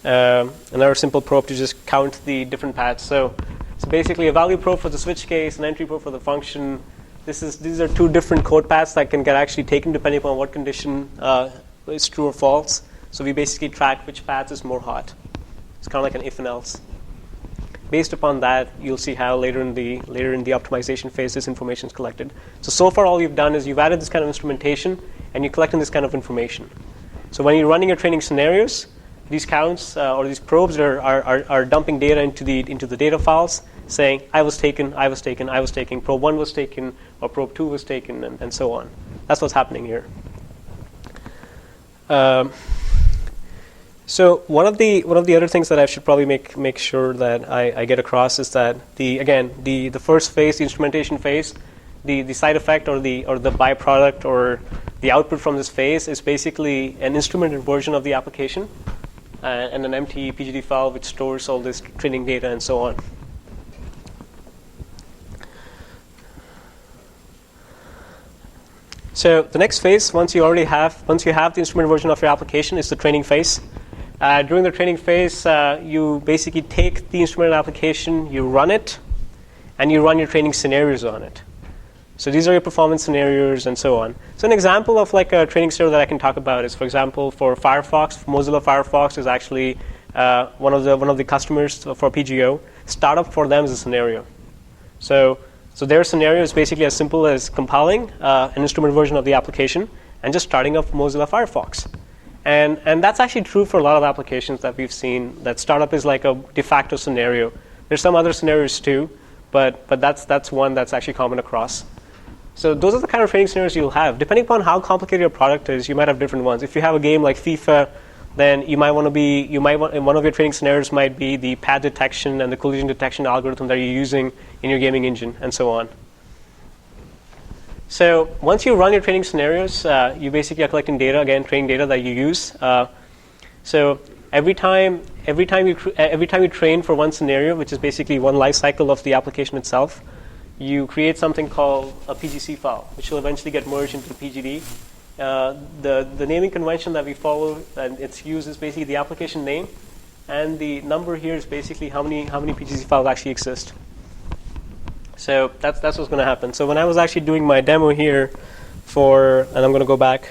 Another simple probe to just count the different paths. So basically a value probe for the switch case, an entry probe for the function. These are two different code paths that can get actually taken depending upon what condition is true or false. So we basically track which path is more hot. It's kind of like an if and else. Based upon that, you'll see how later in the optimization phase this information is collected. So far all you've done is you've added this kind of instrumentation and you're collecting this kind of information. So when you're running your training scenarios, these counts or these probes are dumping data into the data files, saying I was taken, probe 1 was taken, or probe 2 was taken, and so on. That's what's happening here. So one of the other things that I should probably make sure that I get across is that the first phase, the instrumentation phase, the side effect or the byproduct or the output from this phase is basically an instrumented version of the application and an empty PGD file which stores all this training data and so on. So the next phase, once you have the instrument version of your application, is the training phase. During the training phase, you basically take the instrumented application, you run it, and you run your training scenarios on it. So these are your performance scenarios and so on. So an example of like a training scenario that I can talk about is, for example, for Firefox, Mozilla Firefox is actually one of the customers for PGO. Startup for them is a scenario. So their scenario is basically as simple as compiling an instrument version of the application and just starting up Mozilla Firefox. And that's actually true for a lot of applications that we've seen, that startup is like a de facto scenario. There's some other scenarios too, but that's one that's actually common across. So those are the kind of training scenarios you'll have. Depending upon how complicated your product is, you might have different ones. If you have a game like FIFA, then one of your training scenarios might be the path detection and the collision detection algorithm that you're using in your gaming engine, and so on. So once you run your training scenarios, you basically are collecting data, again, training data that you use. So every time you train for one scenario, which is basically one life cycle of the application itself, you create something called a PGC file, which will eventually get merged into the PGD. The naming convention that we follow and its used is basically the application name, and the number here is basically how many PGC files actually exist. So that's what's going to happen. So when I was actually doing my demo here and I'm going to go back.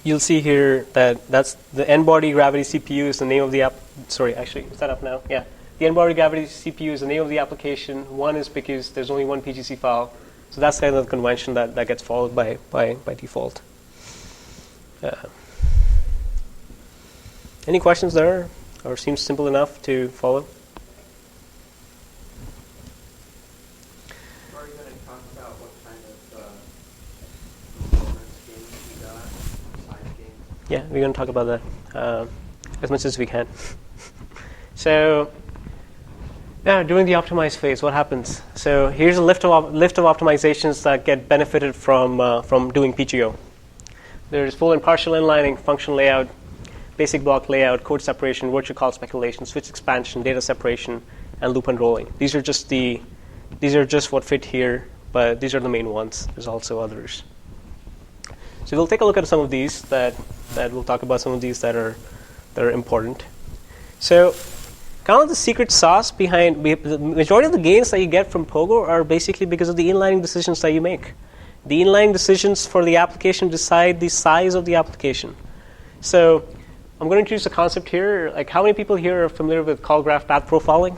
You'll see here that's the n-body gravity CPU is the name of the app. Sorry, actually, is that up now? Yeah. The n-body gravity CPU is the name of the application. One is because there's only one PGC file. So that's kind of the convention that gets followed by default. Any questions there? Or seems simple enough to follow? Are you going to talk about what kind of performance gains you got, size gains? Yeah, we're going to talk about that as much as we can. So, yeah, during the optimize phase, what happens? So here's a list of optimizations that get benefited from doing PGO. There's full and partial inlining, function layout, basic block layout, code separation, virtual call speculation, switch expansion, data separation, and loop unrolling. These are just what fit here, but these are the main ones. There's also others. So we'll take a look at some of these that we'll talk about some of these that are important. So kind of the secret sauce behind the majority of the gains that you get from Pogo are basically because of the inlining decisions that you make. The inlining decisions for the application decide the size of the application. So I'm going to introduce a concept here. Like, how many people here are familiar with call graph path profiling?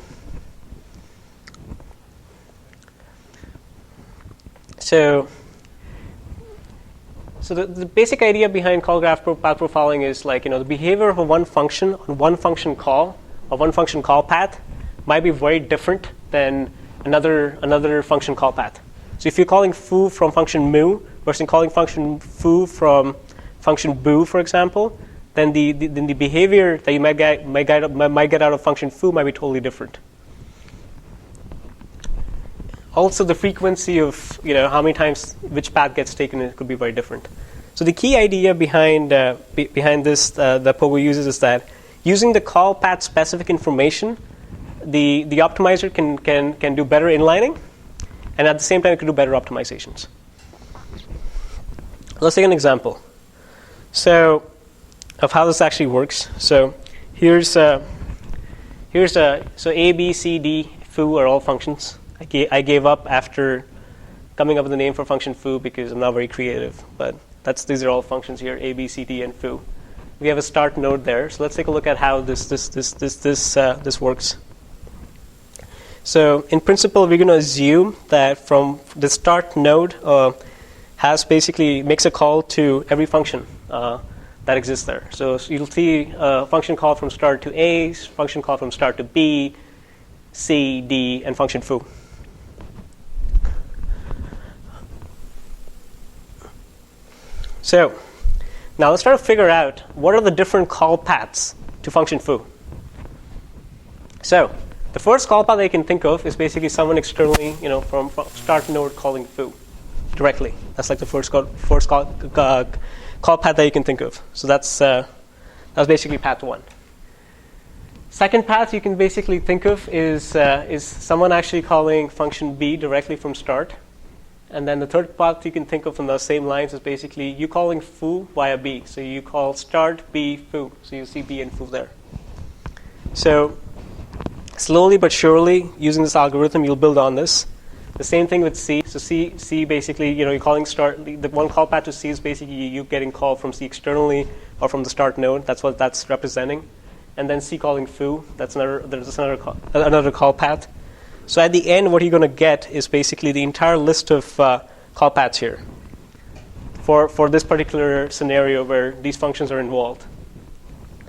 So the basic idea behind call graph path profiling is like, the behavior of one function on one function call or one function call path might be very different than another function call path. So if you're calling foo from function moo versus calling function foo from function boo, for example, then the behavior that you might get out of function foo might be totally different. Also, the frequency of how many times which path gets taken, it could be very different. So the key idea behind this that Pogo uses is that using the call path specific information, the optimizer can do better inlining, and at the same time it can do better optimizations. Let's take an example. So of how this actually works. So here's A, B, C, D, foo are all functions. I gave up after coming up with a name for function foo because I'm not very creative. But these are all functions here: A, B, C, D, and foo. We have a start node there. So let's take a look at how this works. So in principle, we're going to assume that from the start node makes a call to every function that exists there. So you'll see a function call from start to A, function call from start to B, C, D, and function foo. So now let's try to figure out what are the different call paths to function foo. So the first call path that you can think of is basically someone externally, from start node calling foo directly. That's like the first call path that you can think of. So that's basically path one. Second path you can basically think of is someone actually calling function B directly from start. And then the third path you can think of on those same lines is basically you calling foo via B. So you call start B foo. So you see B and foo there. So slowly but surely, using this algorithm, you'll build on this. The same thing with C. So C basically, you're calling start. The one call path to C is basically you getting called from C externally or from the start node. That's what that's representing. And then C calling foo. There's another call path. So at the end, what you're going to get is basically the entire list of call paths here for this particular scenario where these functions are involved.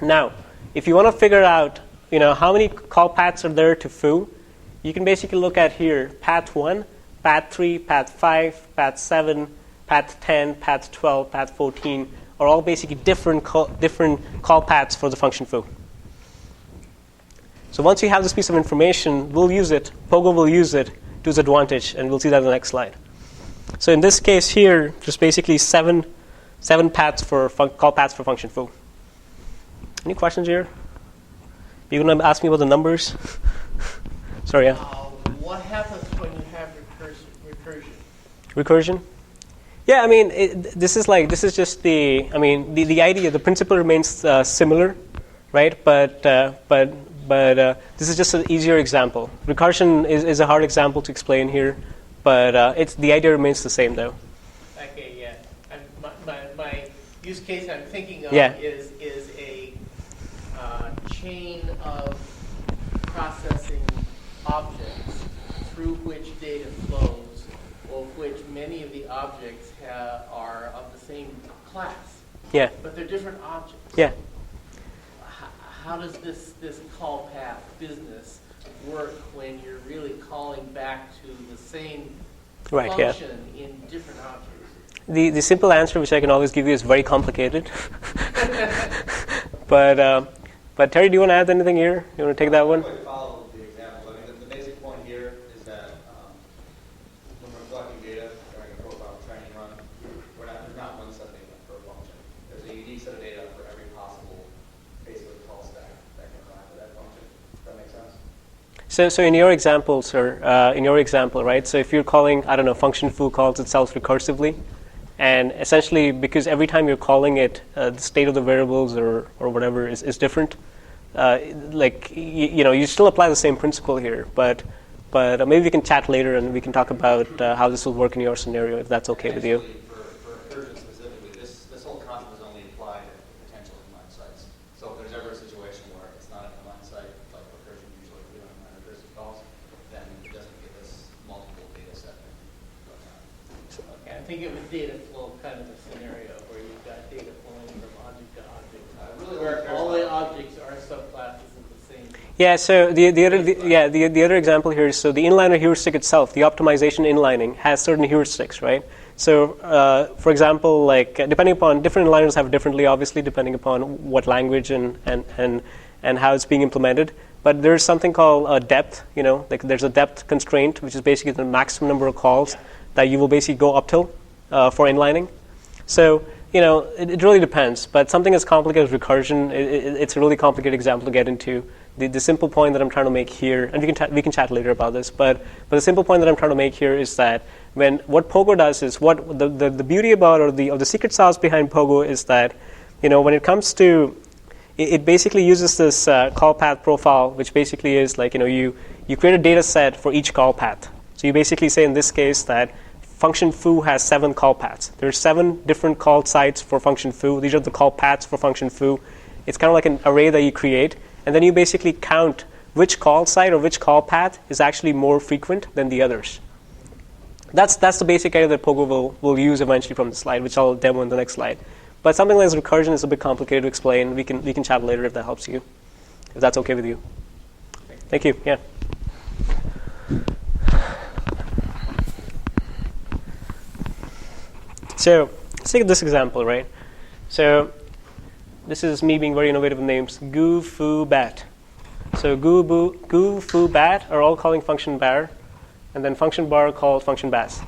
Now, if you want to figure out how many call paths are there to foo, you can basically look at here path 1, path 3, path 5, path 7, path 10, path 12, path 14 are all basically different call paths for the function foo. So once you have this piece of information, we'll use it. Pogo will use it to its advantage, and we'll see that in the next slide. So in this case here, there's basically seven paths for call paths for function foo. Any questions here? You're going to ask me about the numbers? Sorry, yeah. What happens when you have recursion? Recursion? Yeah, I mean, this is just the idea, the principle remains similar, right? But this is just an easier example. Recursion is a hard example to explain here, but the idea remains the same, though. Okay, yeah. My use case I'm thinking of is a chain of processing objects through which data flows, of which many of the objects are of the same class. Yeah. But they're different objects. Yeah. How does this call path business work when you're really calling back to the same function in different objects? The simple answer, which I can always give you, is very complicated. But Terry, do you want to add anything here? You want to take that one? I follow the example. I mean, the basic point here is that when we're collecting data during a profile training run, there's not one set of data per function. There's a unique set of data for every possible basically call stack that can apply to that function. Does that make sense? So in your example, sir, right? So if you're calling, I don't know, function foo calls itself recursively, and essentially because every time you're calling it, the state of the variables or whatever is different. You still apply the same principle here, but maybe we can chat later and we can talk about how this will work in your scenario, if that's okay with you. For recursion specifically, this whole concept is only applied at potential inline sites. So if there's ever a situation where it's not an inline site, like recursion usually we don't have recursive calls, then it doesn't give us multiple data set. Okay, I'm thinking of a data flow kind of a scenario where you've got data flowing from object to object, where all the objects are subclasses of the same. Yeah. So the other example here is, so the inliner heuristic itself, the optimization inlining has certain heuristics, right? So for example, like depending upon different inliners have differently, obviously depending upon what language and how it's being implemented. But there's something called depth. Like there's a depth constraint, which is basically the maximum number of calls that you will basically go up till for inlining. So it really depends. But something as complicated as recursion, it's a really complicated example to get into. The simple point that I'm trying to make here, and we can chat later about this, but the simple point that I'm trying to make here is that what Pogo does is, what the beauty about, or the secret sauce behind Pogo is that, when it comes to, it basically uses this call path profile, which basically is like, you create a data set for each call path. So you basically say in this case that function foo has 7 call paths. There are 7 different call sites for function foo. These are the call paths for function foo. It's kind of like an array that you create, and then you basically count which call site or which call path is actually more frequent than the others. That's the basic idea that Pogo will use eventually from the slide, which I'll demo in the next slide. But something like recursion is a bit complicated to explain. We can chat later if that helps you, if that's okay with you. Thank you. Yeah. So let's take this example, right? So this is me being very innovative with names. Goo, foo, bat. So goo, foo, bat are all calling function bar, and then function bar called function bas.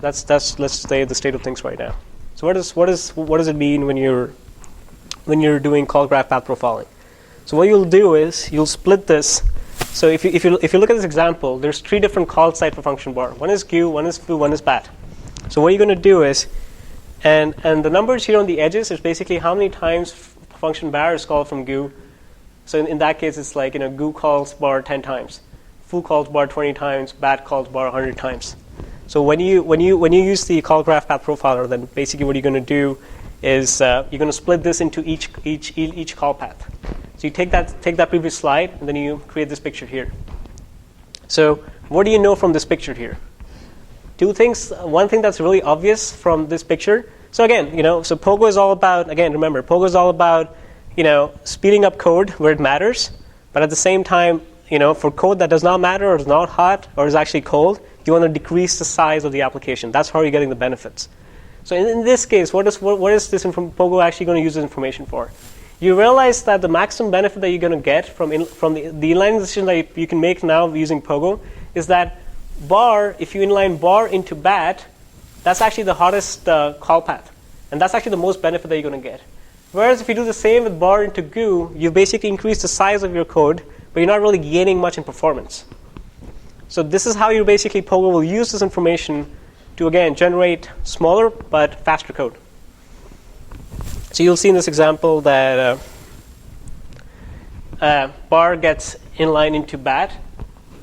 That's let's say the state of things right now. So what does it mean when you're doing call graph path profiling? So what you'll do is you'll split this. So if you look at this example, there's 3 different call sites for function bar. One is goo, one is foo, one is bat. So what you're going to do is, and the numbers here on the edges is basically how many times function bar is called from goo. So in that case, it's like, goo calls bar 10 times, foo calls bar 20 times, bat calls bar 100 times. So when you use the call graph path profiler, then basically what you're going to do is you're going to split this into each call path. So you take that previous slide, and then you create this picture here. So what do you know from this picture here? 2 things. One thing that's really obvious from this picture. So again, so Pogo is all about, again, remember, Pogo is all about, speeding up code where it matters, but at the same time, for code that does not matter or is not hot or is actually cold, you want to decrease the size of the application. That's how you're getting the benefits. So in this case, what is Pogo actually going to use this information for? You realize that the maximum benefit that you're going to get from the inlining decision that you can make now using Pogo is that bar, if you inline bar into bat, that's actually the hottest call path. And that's actually the most benefit that you're going to get. Whereas if you do the same with bar into goo, you basically increase the size of your code, but you're not really gaining much in performance. So this is how you basically, Pogo will use this information to, again, generate smaller but faster code. So you'll see in this example that bar gets inline into bat,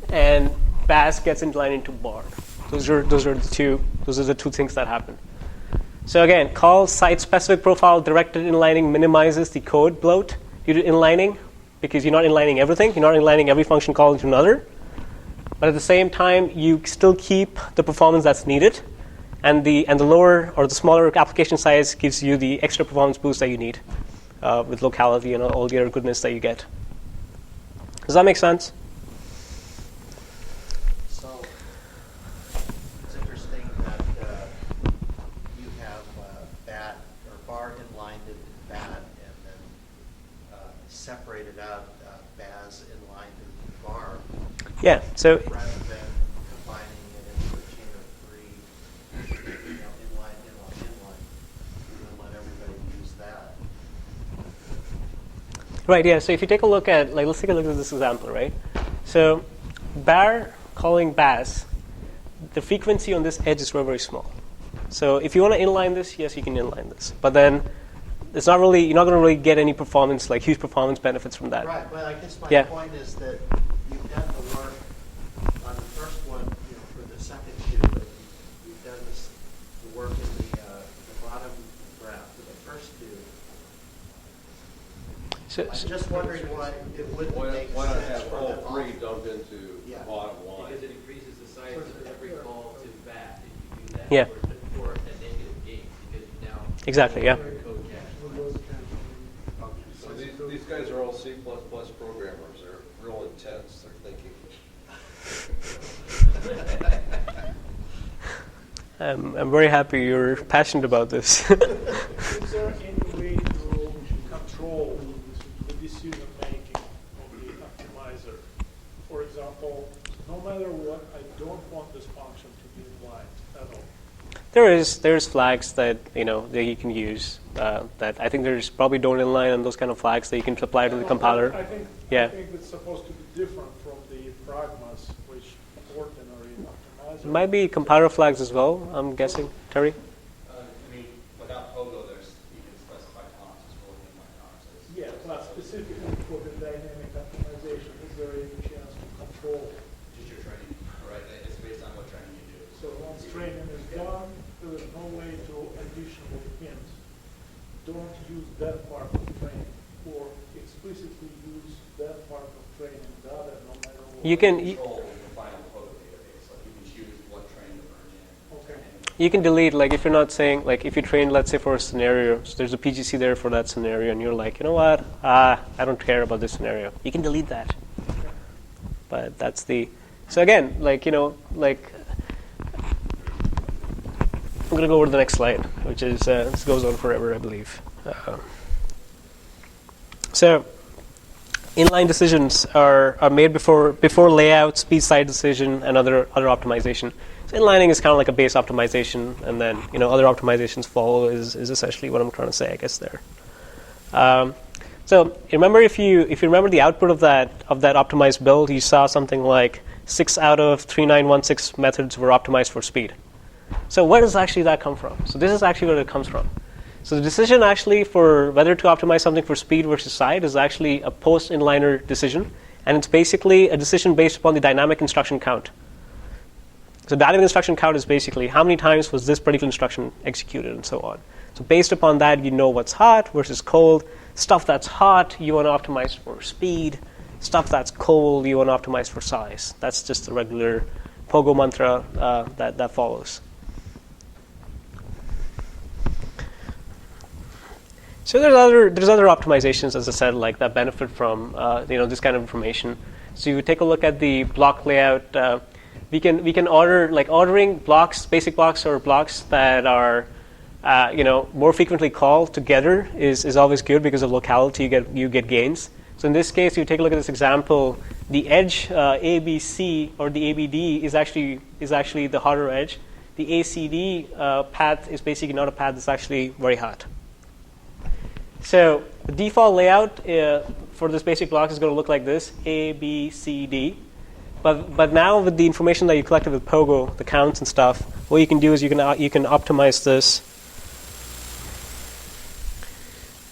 and baz gets inline into bar. Those are the two things that happen. So again, call site-specific profile directed inlining minimizes the code bloat due to inlining, because you're not inlining everything. You're not inlining every function call into another. But at the same time, you still keep the performance that's needed, and the lower or the smaller application size gives you the extra performance boost that you need with locality and all the other goodness that you get. Does that make sense? So it's interesting that you have bat or bar inlined into bat and then separated out baz inlined into bar. Yeah. So rather than combining it into a chain of three, inline, you're going to let everybody use that. right, yeah. So if you take a look at, let's take a look at this example, right? So bar calling baz, the frequency on this edge is very, very small. So if you want to inline this, yes, you can inline this. But then it's not really, you're not going to really get any performance, like huge performance benefits from that. Right. Well, I guess my Yeah. point is that you've done the work on the first one, for the second two, but you've done the work in the bottom graph for the first two. I'm just wondering why it wouldn't make Why not sense have for all them all. three dumped into the bottom line? Because it increases the size of every call to bat if you do that. Yeah. Or a negative gain because you now Exactly, yeah. code cache. So these guys are all C++ programmers. They're real intense. They're thinking. Is I'm very happy you're passionate about this. there any way to control the decision making of the optimizer? For example, no matter what, I don't want this function to be inlined at all. There's flags that that you can use. That I think there's probably don't inline and those kind of flags that you can apply to the compiler. I think it's supposed to be different from the pragmas, which ordinary optimizer. It might be compiler flags as well, I'm guessing. Terry? Without Pogo, you can specify tolerances for looking at tolerances. Yeah, but specifically for the dynamic optimization, is there any chance to control? Just your training, right? It's based on what training you do. So once training is done, there is no way to additional hint. Don't use that part of training, or explicitly use that part of training data no matter what. You can Control the final Pogo database. Like you can choose what train to merge in. Okay. you can delete, like if you're not saying, like if you train, let's say for a scenario, so there's a PGC there for that scenario, and you're like, you know what, I don't care about this scenario. You can delete that. But that's the, so again, I'm going to go over to the next slide, which is, this goes on forever, I believe. So inline decisions are made before layout, speed side decision, and other optimization. So inlining is kind of like a base optimization, and then other optimizations follow is essentially what I'm trying to say, I guess, there. So remember, if you remember the output of that optimized build, you saw something like 6 out of 3916 methods were optimized for speed. So where does actually that come from? So this is actually where it comes from. So the decision actually for whether to optimize something for speed versus side is actually a post-inliner decision, and it's basically a decision based upon the dynamic instruction count. So dynamic instruction count is basically how many times was this particular instruction executed and so on. So based upon that, you know what's hot versus cold. Stuff that's hot, you want to optimize for speed. Stuff that's cold, you want to optimize for size. That's just the regular Pogo mantra that follows. So there's other optimizations, as I said, like that benefit from this kind of information. So you take a look at the block layout. We can ordering blocks, basic blocks, or blocks that are more frequently called together is always good because of locality. You get gains. So in this case, you take a look at this example. The edge ABC or the ABD is actually the hotter edge. the ACD path is basically not a path that's actually very hot. So the default layout for this basic block is going to look like this: A, B, C, D. But now with the information that you collected with Pogo, the counts and stuff, what you can do is you can optimize this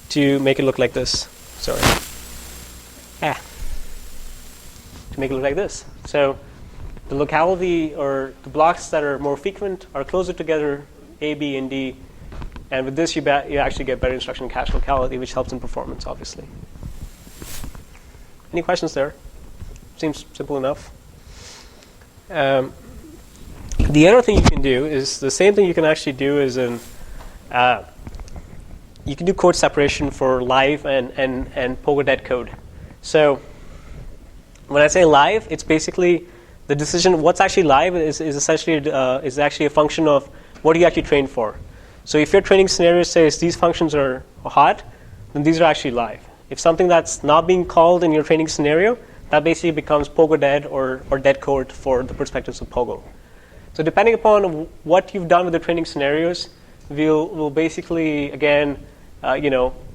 to make it look like this. Sorry. To make it look like this. So the locality or the blocks that are more frequent are closer together, A, B, and D. And with this, you actually get better instruction cache locality, which helps in performance, obviously. Any questions there? Seems simple enough. The other thing you can do is the same thing you can actually do is in you can do code separation for live and Pogo dead code. So when I say live, it's basically the decision. What's actually live is essentially is actually a function of what you actually trained for. So if your training scenario says these functions are hot, then these are actually live. If something that's not being called in your training scenario, that basically becomes Pogo dead or dead code for the perspectives of Pogo. So depending upon what you've done with the training scenarios, we'll basically again,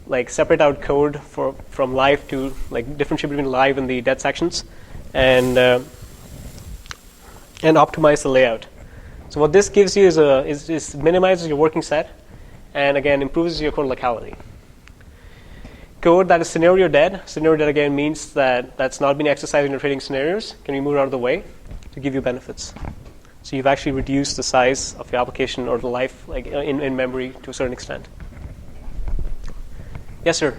like separate out code from live to like differentiate between live and the dead sections, and optimize the layout. So what this gives you is minimizes your working set, and again improves your code locality. Code that is scenario dead again means that that's not been exercised in your training scenarios can be moved out of the way to give you benefits. So you've actually reduced the size of your application or the life like in memory to a certain extent. Yes, sir.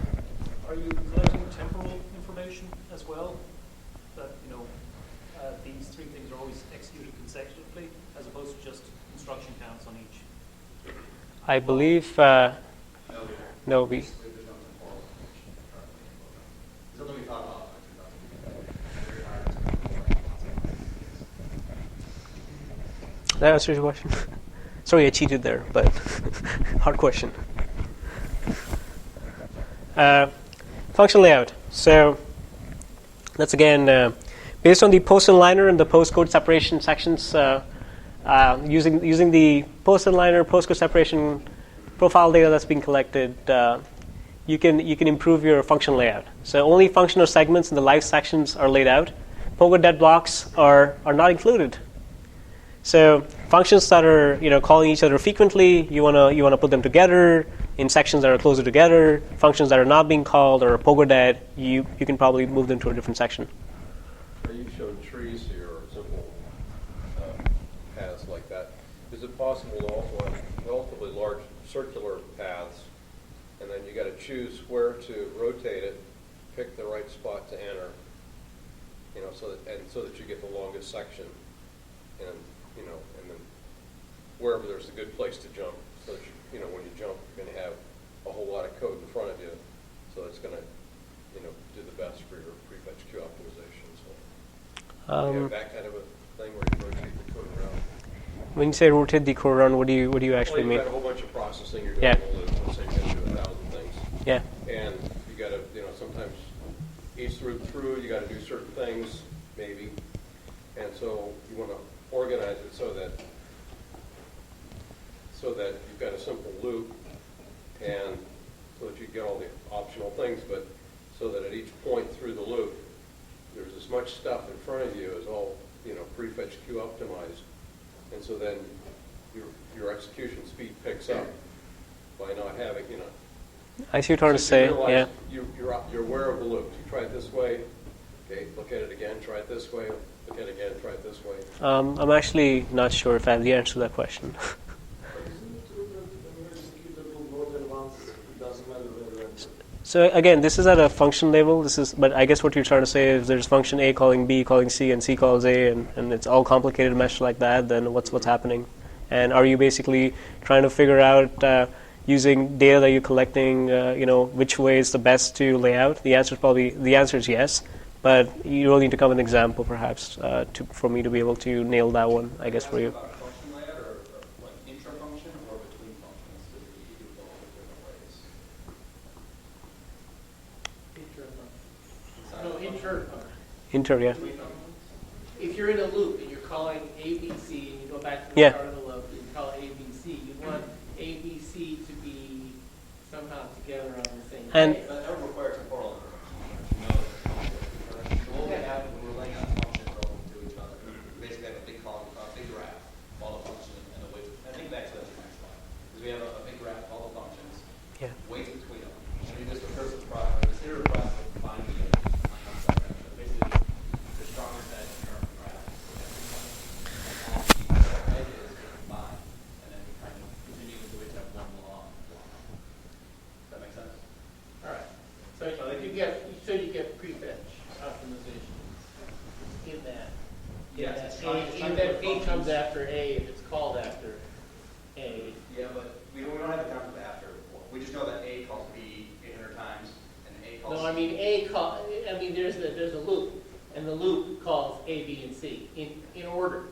Are you collecting temporal information as well? That these three things are always executed consecutively, as opposed to just instruction counts on each? I believe no. We. That answers your question. Sorry, I cheated there, but hard question. Function layout. So that's again based on the post-inliner and the post-code separation sections. Using the post-inliner, post-code separation profile data that's being collected, you can improve your function layout. So only functional segments in the live sections are laid out. Pogo dead blocks are not included. So functions that are calling each other frequently, you wanna put them together in sections that are closer together. Functions that are not being called or Pogo dead, you can probably move them to a different section. You showed trees here or simple paths like that. Is it possible to also have relatively large circular paths, and then you got to choose where to rotate it, pick the right spot to enter, so that you get the longest section, and then wherever there's a good place to jump, so that when you jump, you're going to have a whole lot of code in front of you, so it's going to do the best for your prefetch queue optimization. So you have that kind of a thing where you rotate the code around. When you say rotate the code around, what do you actually mean? You've got a whole bunch of processing you're doing. Yeah. Let's say you're going to do 1,000 things. Yeah. And you got to, sometimes each through you got to do certain things, maybe, and so you want to organize it so that you've got a simple loop, and so that you get all the optional things, but so that at each point through the loop, there's as much stuff in front of you as all prefetch queue optimized, and so then your execution speed picks up by not having I see what you're trying to say. Yeah. You're aware of the loop. You try it this way. Okay, look at it again. Try it this way. Look at it again. Try it this way. I'm actually not sure if I have the answer to that question. So again, this is at a function level. But I guess what you're trying to say is there's function A calling B, calling C, and C calls A, and it's all complicated mesh like that. Then what's happening? And are you basically trying to figure out using data that you're collecting, which way is the best to lay out? The answer is yes, but you will need to come with an example perhaps for me to be able to nail that one, I guess, for you. Function layout or like intra-function or between functions that you do both different ways? Inter, Yeah. if you're in a loop and you're calling A, B, C, and you go back to the Yeah. start of the loop, and somehow together on the same And- page. That would require temporal information. So what we have when we're laying out functions relative to each other, we basically have a big column, a big graph, of all the functions and the weights. I think back to the next slide, because we have a big graph of all the functions, Yeah. weights between them. And we just recursive process, this iterative process of combining the basically the strongest edge term graph. And all the edges get combined, and then we kind of continue to always have one long. Does that make sense? All right. So you get prefetch optimization in that. Yes, And then A comes after A if it's called after A. Yeah, but we don't have the concept after. We just know that A calls B 800 times, and A calls No, I mean there's a loop, and the loop calls A, B, and C in order,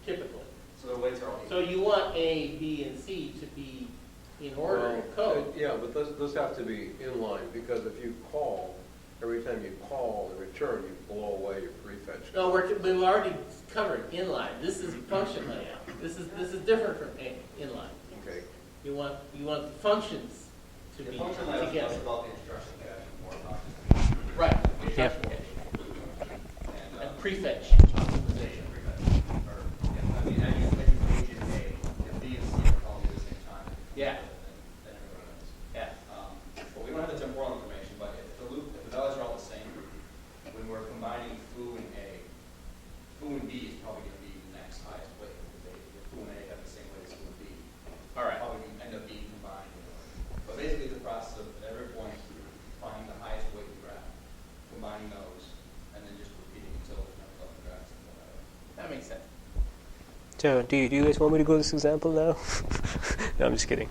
typically. So the weights are all So you want A, B, and C to be in order in code. Yeah, but those have to be inline, because if you call, every time you call and return, you blow away your prefetch. No, we've already covered inline. This is function layout. This is different from inline. Okay. You want the functions to The be function layout is together. less about the instruction cache and more about Right. the instruction cache. And prefetch optimization. I mean, as you page in A, if B and C are calling at the same time, Yeah. then everyone knows. Yeah. But we don't have the temporal information, but if the values are all the same, when we're combining foo and A, foo and B is probably going to be the next highest weight, because if foo and A have the same weight as foo and B. All right. Probably end up being combined. But basically, it's a process of at every point finding the highest weight in the graph, combining those, and then just repeating until there's enough of the graphs and whatever. That makes sense. So, do you guys want me to go this example now? No, I'm just kidding.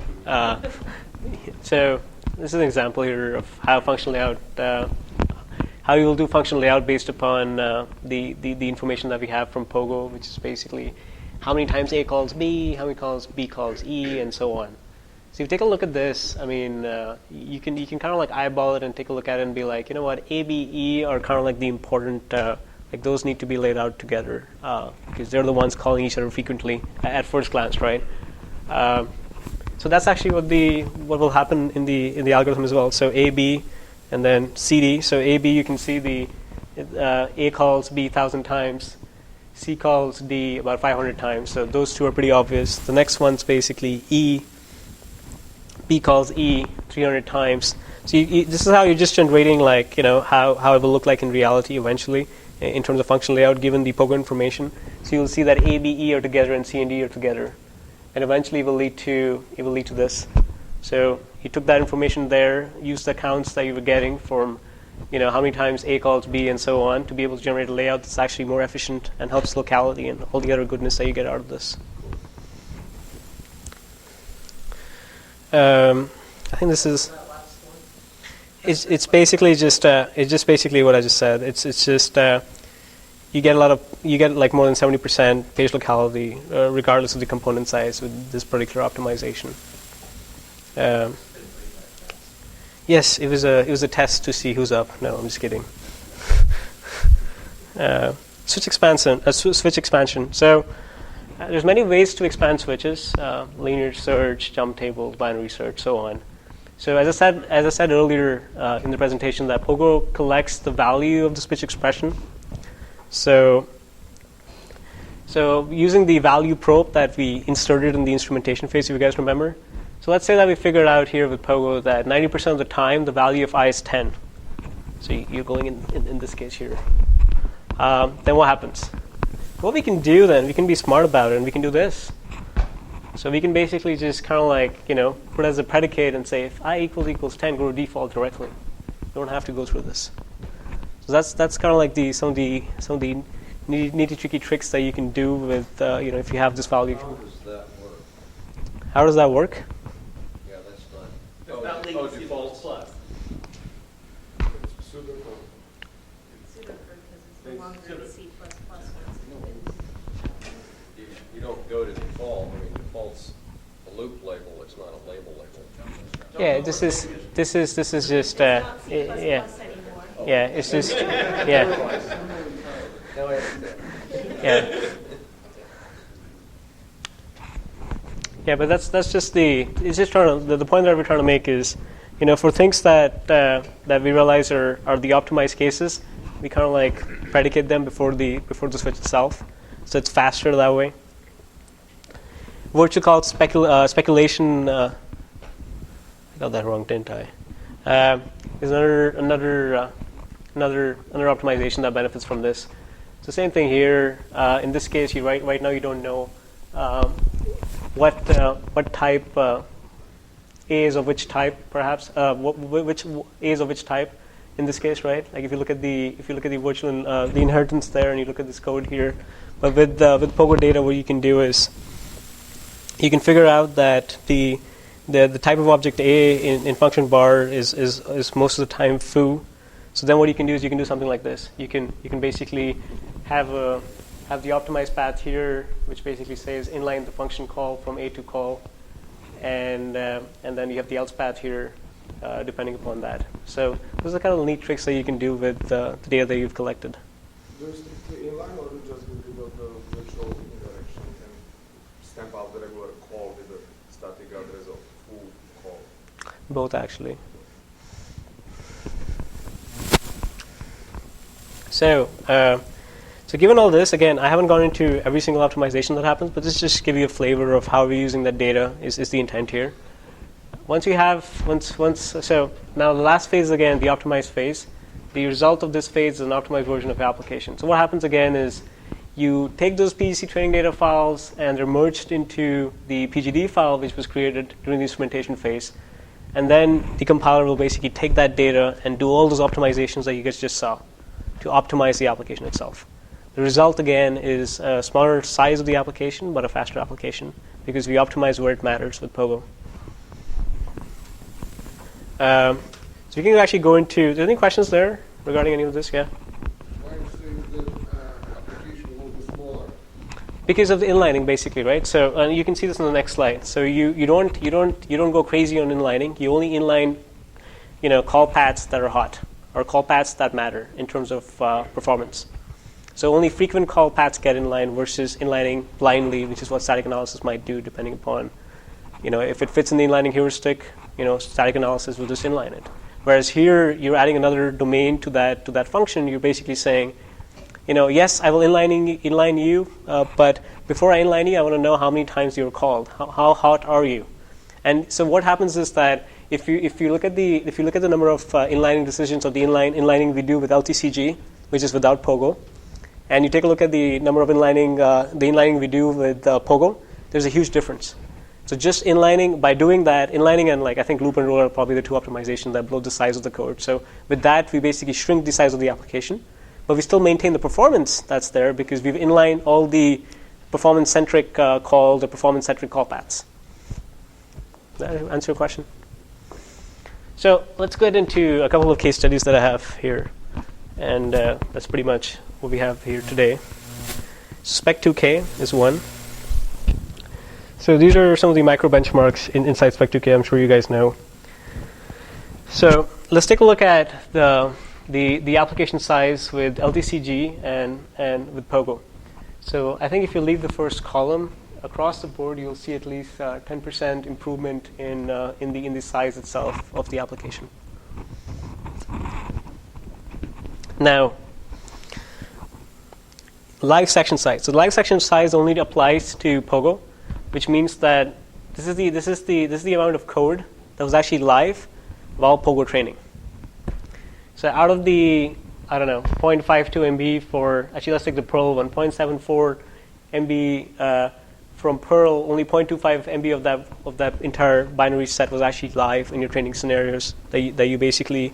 So, this is an example here of how function layout, how you will do function layout based upon the information that we have from Pogo, which is basically how many times A calls B, how many calls B calls E, and so on. So, if you take a look at this, I mean, you can kind of like eyeball it and take a look at it and be like, you know what, A, B, E are kind of like the important. Like those need to be laid out together because they're the ones calling each other frequently at first glance, right? So that's actually what will happen in the algorithm as well. So A, B, and then CD. So A, B, you can see the A calls B 1,000 times, C calls D about 500 times. So those two are pretty obvious. The next one's basically E. B calls E 300 times. So this is how you're just generating like how it will look like in reality eventually. In terms of function layout, given the Pogo information, so you'll see that A, B, E are together and C and D are together, and eventually it will lead to this. So you took that information there, used the counts that you were getting from, how many times A calls B and so on, to be able to generate a layout that's actually more efficient and helps locality and all the other goodness that you get out of this. I think this is. It's basically just basically what I just said. It's just you get like more than 70% page locality regardless of the component size with this particular optimization. Yes, it was a test to see who's up. No, I'm just kidding. Switch expansion. So there's many ways to expand switches: linear search, jump tables, binary search, so on. So as I said earlier in the presentation, that Pogo collects the value of the switch expression. So using the value probe that we inserted in the instrumentation phase, if you guys remember. So let's say that we figured out here with Pogo that 90% of the time the value of I is 10. So you're going in this case here. Then what happens? What we can do then, we can be smart about it, and we can do this. So we can basically just kind of like, put as a predicate and say if I equals 10, go to default directly. You don't have to go through this. So that's kind of like some of the nitty tricky tricks that you can do with if you have this value. How does that work? How does that work? Yeah, that's not. It's not Lync C++. It's pseudocode. Pseudocode because it's no longer in C++. You don't go to default. I mean, default's a loop label. It's not a label label. Yeah, this is just It's not C++ yeah. anymore. Yeah, it's just yeah. Now I understand. Yeah. Yeah, but that's just the point that we're trying to make is, for things that we realize are the optimized cases, we kind of like predicate them before the switch itself, so it's faster that way. Virtual call speculation. I got that wrong, didn't I? Is another optimization that benefits from this. So same thing here. In this case, right now you don't know what type A is of which type, perhaps which A is of which type. In this case, right? Like if you look at the virtual the inheritance there, and you look at this code here. But with Pogo data, what you can do is you can figure out that the type of object A in function bar is most of the time foo. So then what you can do is you can do something like this. You can basically have the optimized path here, which basically says inline the function call from A to call, and then you have the else path here, depending upon that. So those are kind of neat tricks that you can do with the data that you've collected. Do you stick to inline, or do you just get rid of the virtual indirection and stamp out the regular call with the static address of full call? Both, actually. So given all this, again, I haven't gone into every single optimization that happens, but this just give you a flavor of how we're using that data is the intent here. So now the last phase, again, the optimized phase. The result of this phase is an optimized version of the application. So what happens again is you take those PGC training data files and they're merged into the PGD file, which was created during the instrumentation phase. And then the compiler will basically take that data and do all those optimizations that you guys just saw to optimize the application itself. The result, again, is a smaller size of the application, but a faster application, because we optimize where it matters with Pogo. So we can actually go into, are there any questions there regarding any of this? Yeah? Why do you think the application will be smaller? Because of the inlining, basically, right? So you can see this on the next slide. So you don't go crazy on inlining. You only inline, call paths that are hot, or call paths that matter in terms of performance. So only frequent call paths get inline versus inlining blindly, which is what static analysis might do, depending upon, if it fits in the inlining heuristic, static analysis will just inline it. Whereas here, you're adding another domain to that function. You're basically saying, yes, I will inline you, but before I inline you, I want to know how many times you were called. How hot are you? And so what happens is that if you look at the number of inlining decisions, or the inlining we do with LTCG, which is without Pogo, and you take a look at the number of inlining we do with Pogo, there's a huge difference. So just inlining, by doing that, inlining and I think loop and roll are probably the two optimizations that blow the size of the code. So with that, we basically shrink the size of the application, but we still maintain the performance that's there because we've inlined all the performance-centric call paths. Does that answer your question? So let's get into a couple of case studies that I have here, and that's pretty much what we have here today. Spec2K is one. So these are some of the micro benchmarks inside Spec2K. I'm sure you guys know. So let's take a look at the application size with LTCG and with Pogo. So I think if you leave the first column, across the board you'll see at least 10% improvement in the size itself of the application. Now, live section size. So the live section size only applies to Pogo, which means that this is the amount of code that was actually live while Pogo training. So out of the 0.52 MB for, actually let's take the Perl one, 0.74 MB from Perl, only 0.25 MB of that entire binary set was actually live in your training scenarios that you basically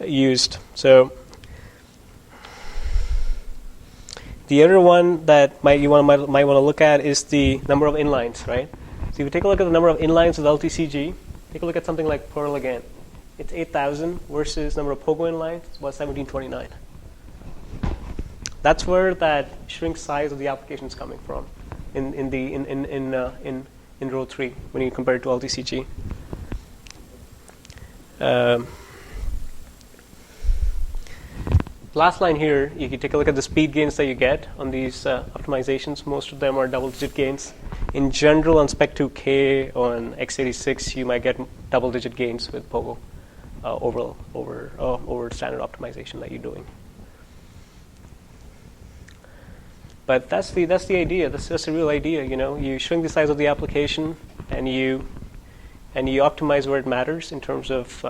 used. So the other one that might want to look at is the number of inlines, right? So if you take a look at the number of inlines with LTCG, take a look at something like Perl again. It's 8,000 versus number of Pogo inlines, it's about 1,729. That's where that shrink size of the application is coming from in row 3 when you compare it to LTCG. Last line here, you can take a look at the speed gains that you get on these optimizations. Most of them are double-digit gains. in general, on Spec 2K or on x86, you might get double-digit gains with Pogo over standard optimization that you're doing. But that's the idea. That's just a real idea. You shrink the size of the application, and you optimize where it matters in terms of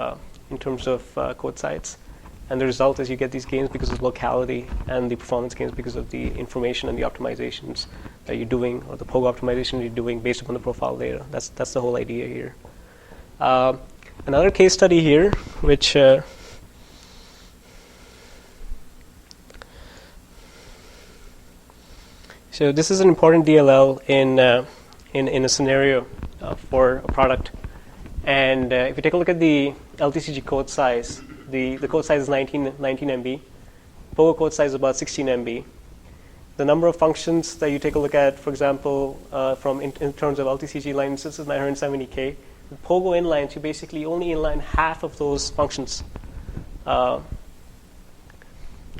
code sites. And the result is you get these gains because of locality, and the performance gains because of the information and the optimizations that you're doing, or the Pogo optimization you're doing based upon the profile data. That's the whole idea here. Another case study here, which so this is an important DLL in a scenario for a product. And if you take a look at the LTCG code size, the code size is 19 MB. Pogo code size is about 16 MB. The number of functions that you take a look at, for example, in terms of LTCG line instances is 970K. With Pogo inlines, you basically only inline half of those functions.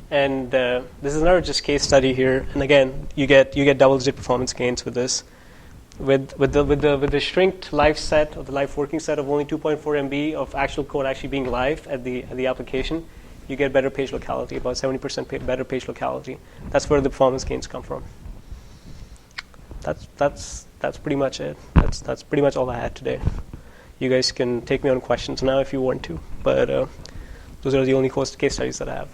And this is another just case study here. And again, you get double-digit performance gains with this. With the shrinked live set, or the live working set of only 2.4 MB of actual code actually being live at the application, you get better page locality, about 70% better page locality. That's where the performance gains come from. That's pretty much it. That's pretty much all I had today. You guys can take me on questions now if you want to, but those are the only case studies that I have.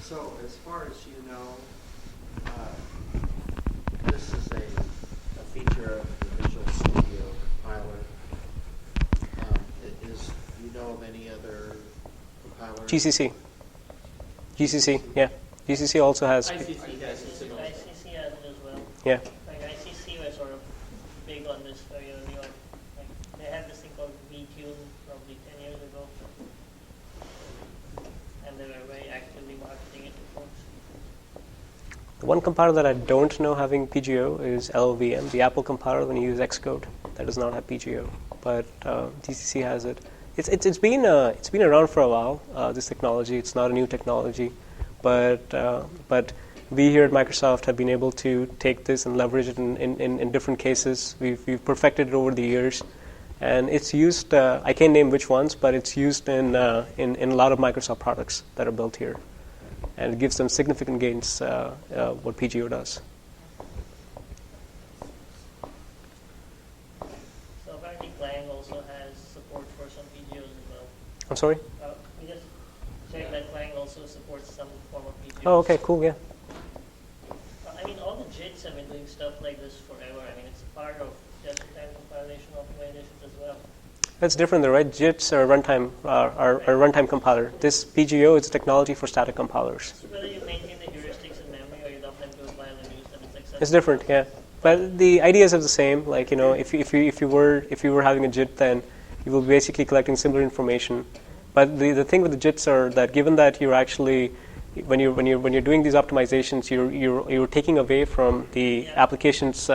So as far as you know, this is a feature of the Visual Studio Compiler. Do you know of any other compiler? GCC, yeah. GCC also has. ICC has it as well. Yeah. Like ICC was sort of big on this for they had this thing called VTune probably 10 years ago, and they were very actively marketing it to folks. The one compiler that I don't know having PGO is LLVM, the Apple compiler when you use Xcode. That does not have PGO, but GCC has it. It's been around for a while. This technology, it's not a new technology, but we here at Microsoft have been able to take this and leverage it in different cases. We've perfected it over the years, and it's used. I can't name which ones, but it's used in a lot of Microsoft products that are built here, and it gives them significant gains. What PGO does. So apparently Clang also has support for some PGOs as well. I'm sorry? We just checked that Clang also supports some form of PGOs. Oh, okay, cool, yeah. I mean, all the JITs have been doing stuff like this forever. I mean, it's a part of just-in-time compilation optimizations as well. That's different, though, right? JITs are runtime compiler. This PGO is technology for static compilers. So whether you maintain the heuristics in memory or you dump them to a file and use them, it's accessible. It's different, yeah. But the ideas are the same. Like, if you were having a JIT, then you will be basically collecting similar information. But the thing with the JITs are that given that you're actually when you're doing these optimizations, you're taking away from the application's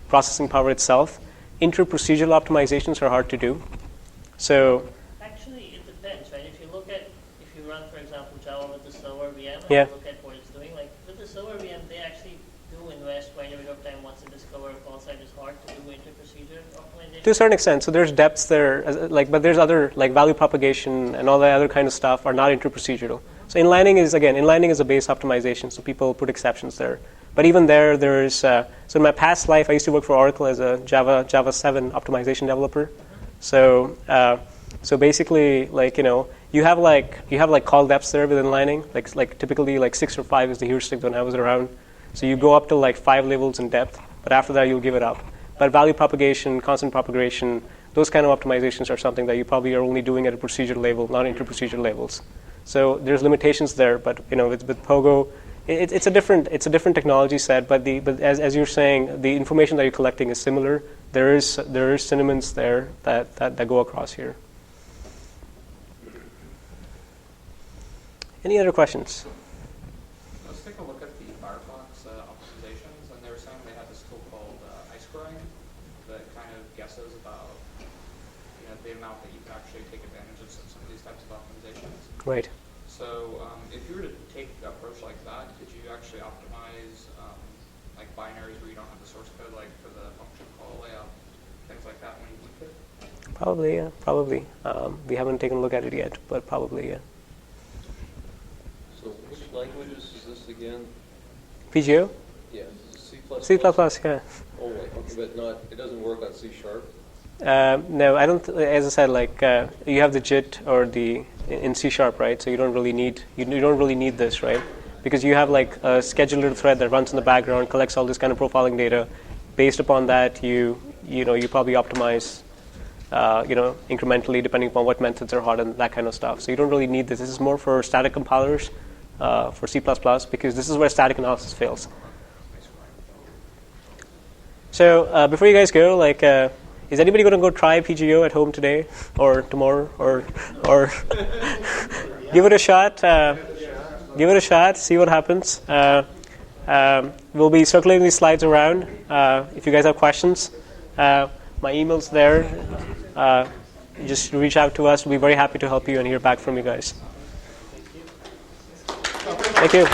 processing power itself. Inter-procedural optimizations are hard to do. So actually, it depends, right? If you run, for example, Java with the server VM, and yeah. you look at what it's doing, like with the server VM, they actually do invest quite a bit of time once they discover a call site is hard to do inter-procedure optimization. To a certain extent, so there's depths there, but there's other value propagation and all that other kind of stuff are not inter-procedural. So inlining is a base optimization, so people put exceptions there. But even there's so in my past life, I used to work for Oracle as a Java 7 optimization developer. So basically, you have call depths there with inlining, like typically 6 or 5 is the heuristic when I was around. So you go up to 5 levels in depth, but after that you'll give it up. But value propagation, constant propagation, those kind of optimizations are something that you probably are only doing at a procedure level, not inter-procedure levels. So there's limitations there, but with Pogo, it's a different technology set. But as you're saying, the information that you're collecting is similar. There is synonyms there that go across here. Any other questions? Let's take a look at the Firefox optimizations, and they were saying they had this tool called ice scoring that kind of guesses about the amount that you can actually take advantage of some of these types of optimizations. Right. So if you were to take an approach like that, could you actually optimize like binaries where you don't have the source code, like for the function call layout, things like that when you link it? Probably, yeah, probably. We haven't taken a look at it yet, but probably, yeah. So which languages is this again? PGO? Yeah, C++? C++, yeah. Only, okay, but not, it doesn't work on C#? No, I don't. As I said, like you have the JIT or the in C#, right? So you don't really need this, right? Because you have like a scheduler thread that runs in the background, collects all this kind of profiling data. Based upon that, you probably optimize, incrementally depending upon what methods are hot and that kind of stuff. So you don't really need this. This is more for static compilers for C++ because this is where static analysis fails. So before you guys go, like. Is anybody going to go try PGO at home today or tomorrow or give it a shot? Give it a shot. See what happens. We'll be circulating these slides around. If you guys have questions, my email's there. Just reach out to us. We'll be very happy to help you and hear back from you guys. Thank you.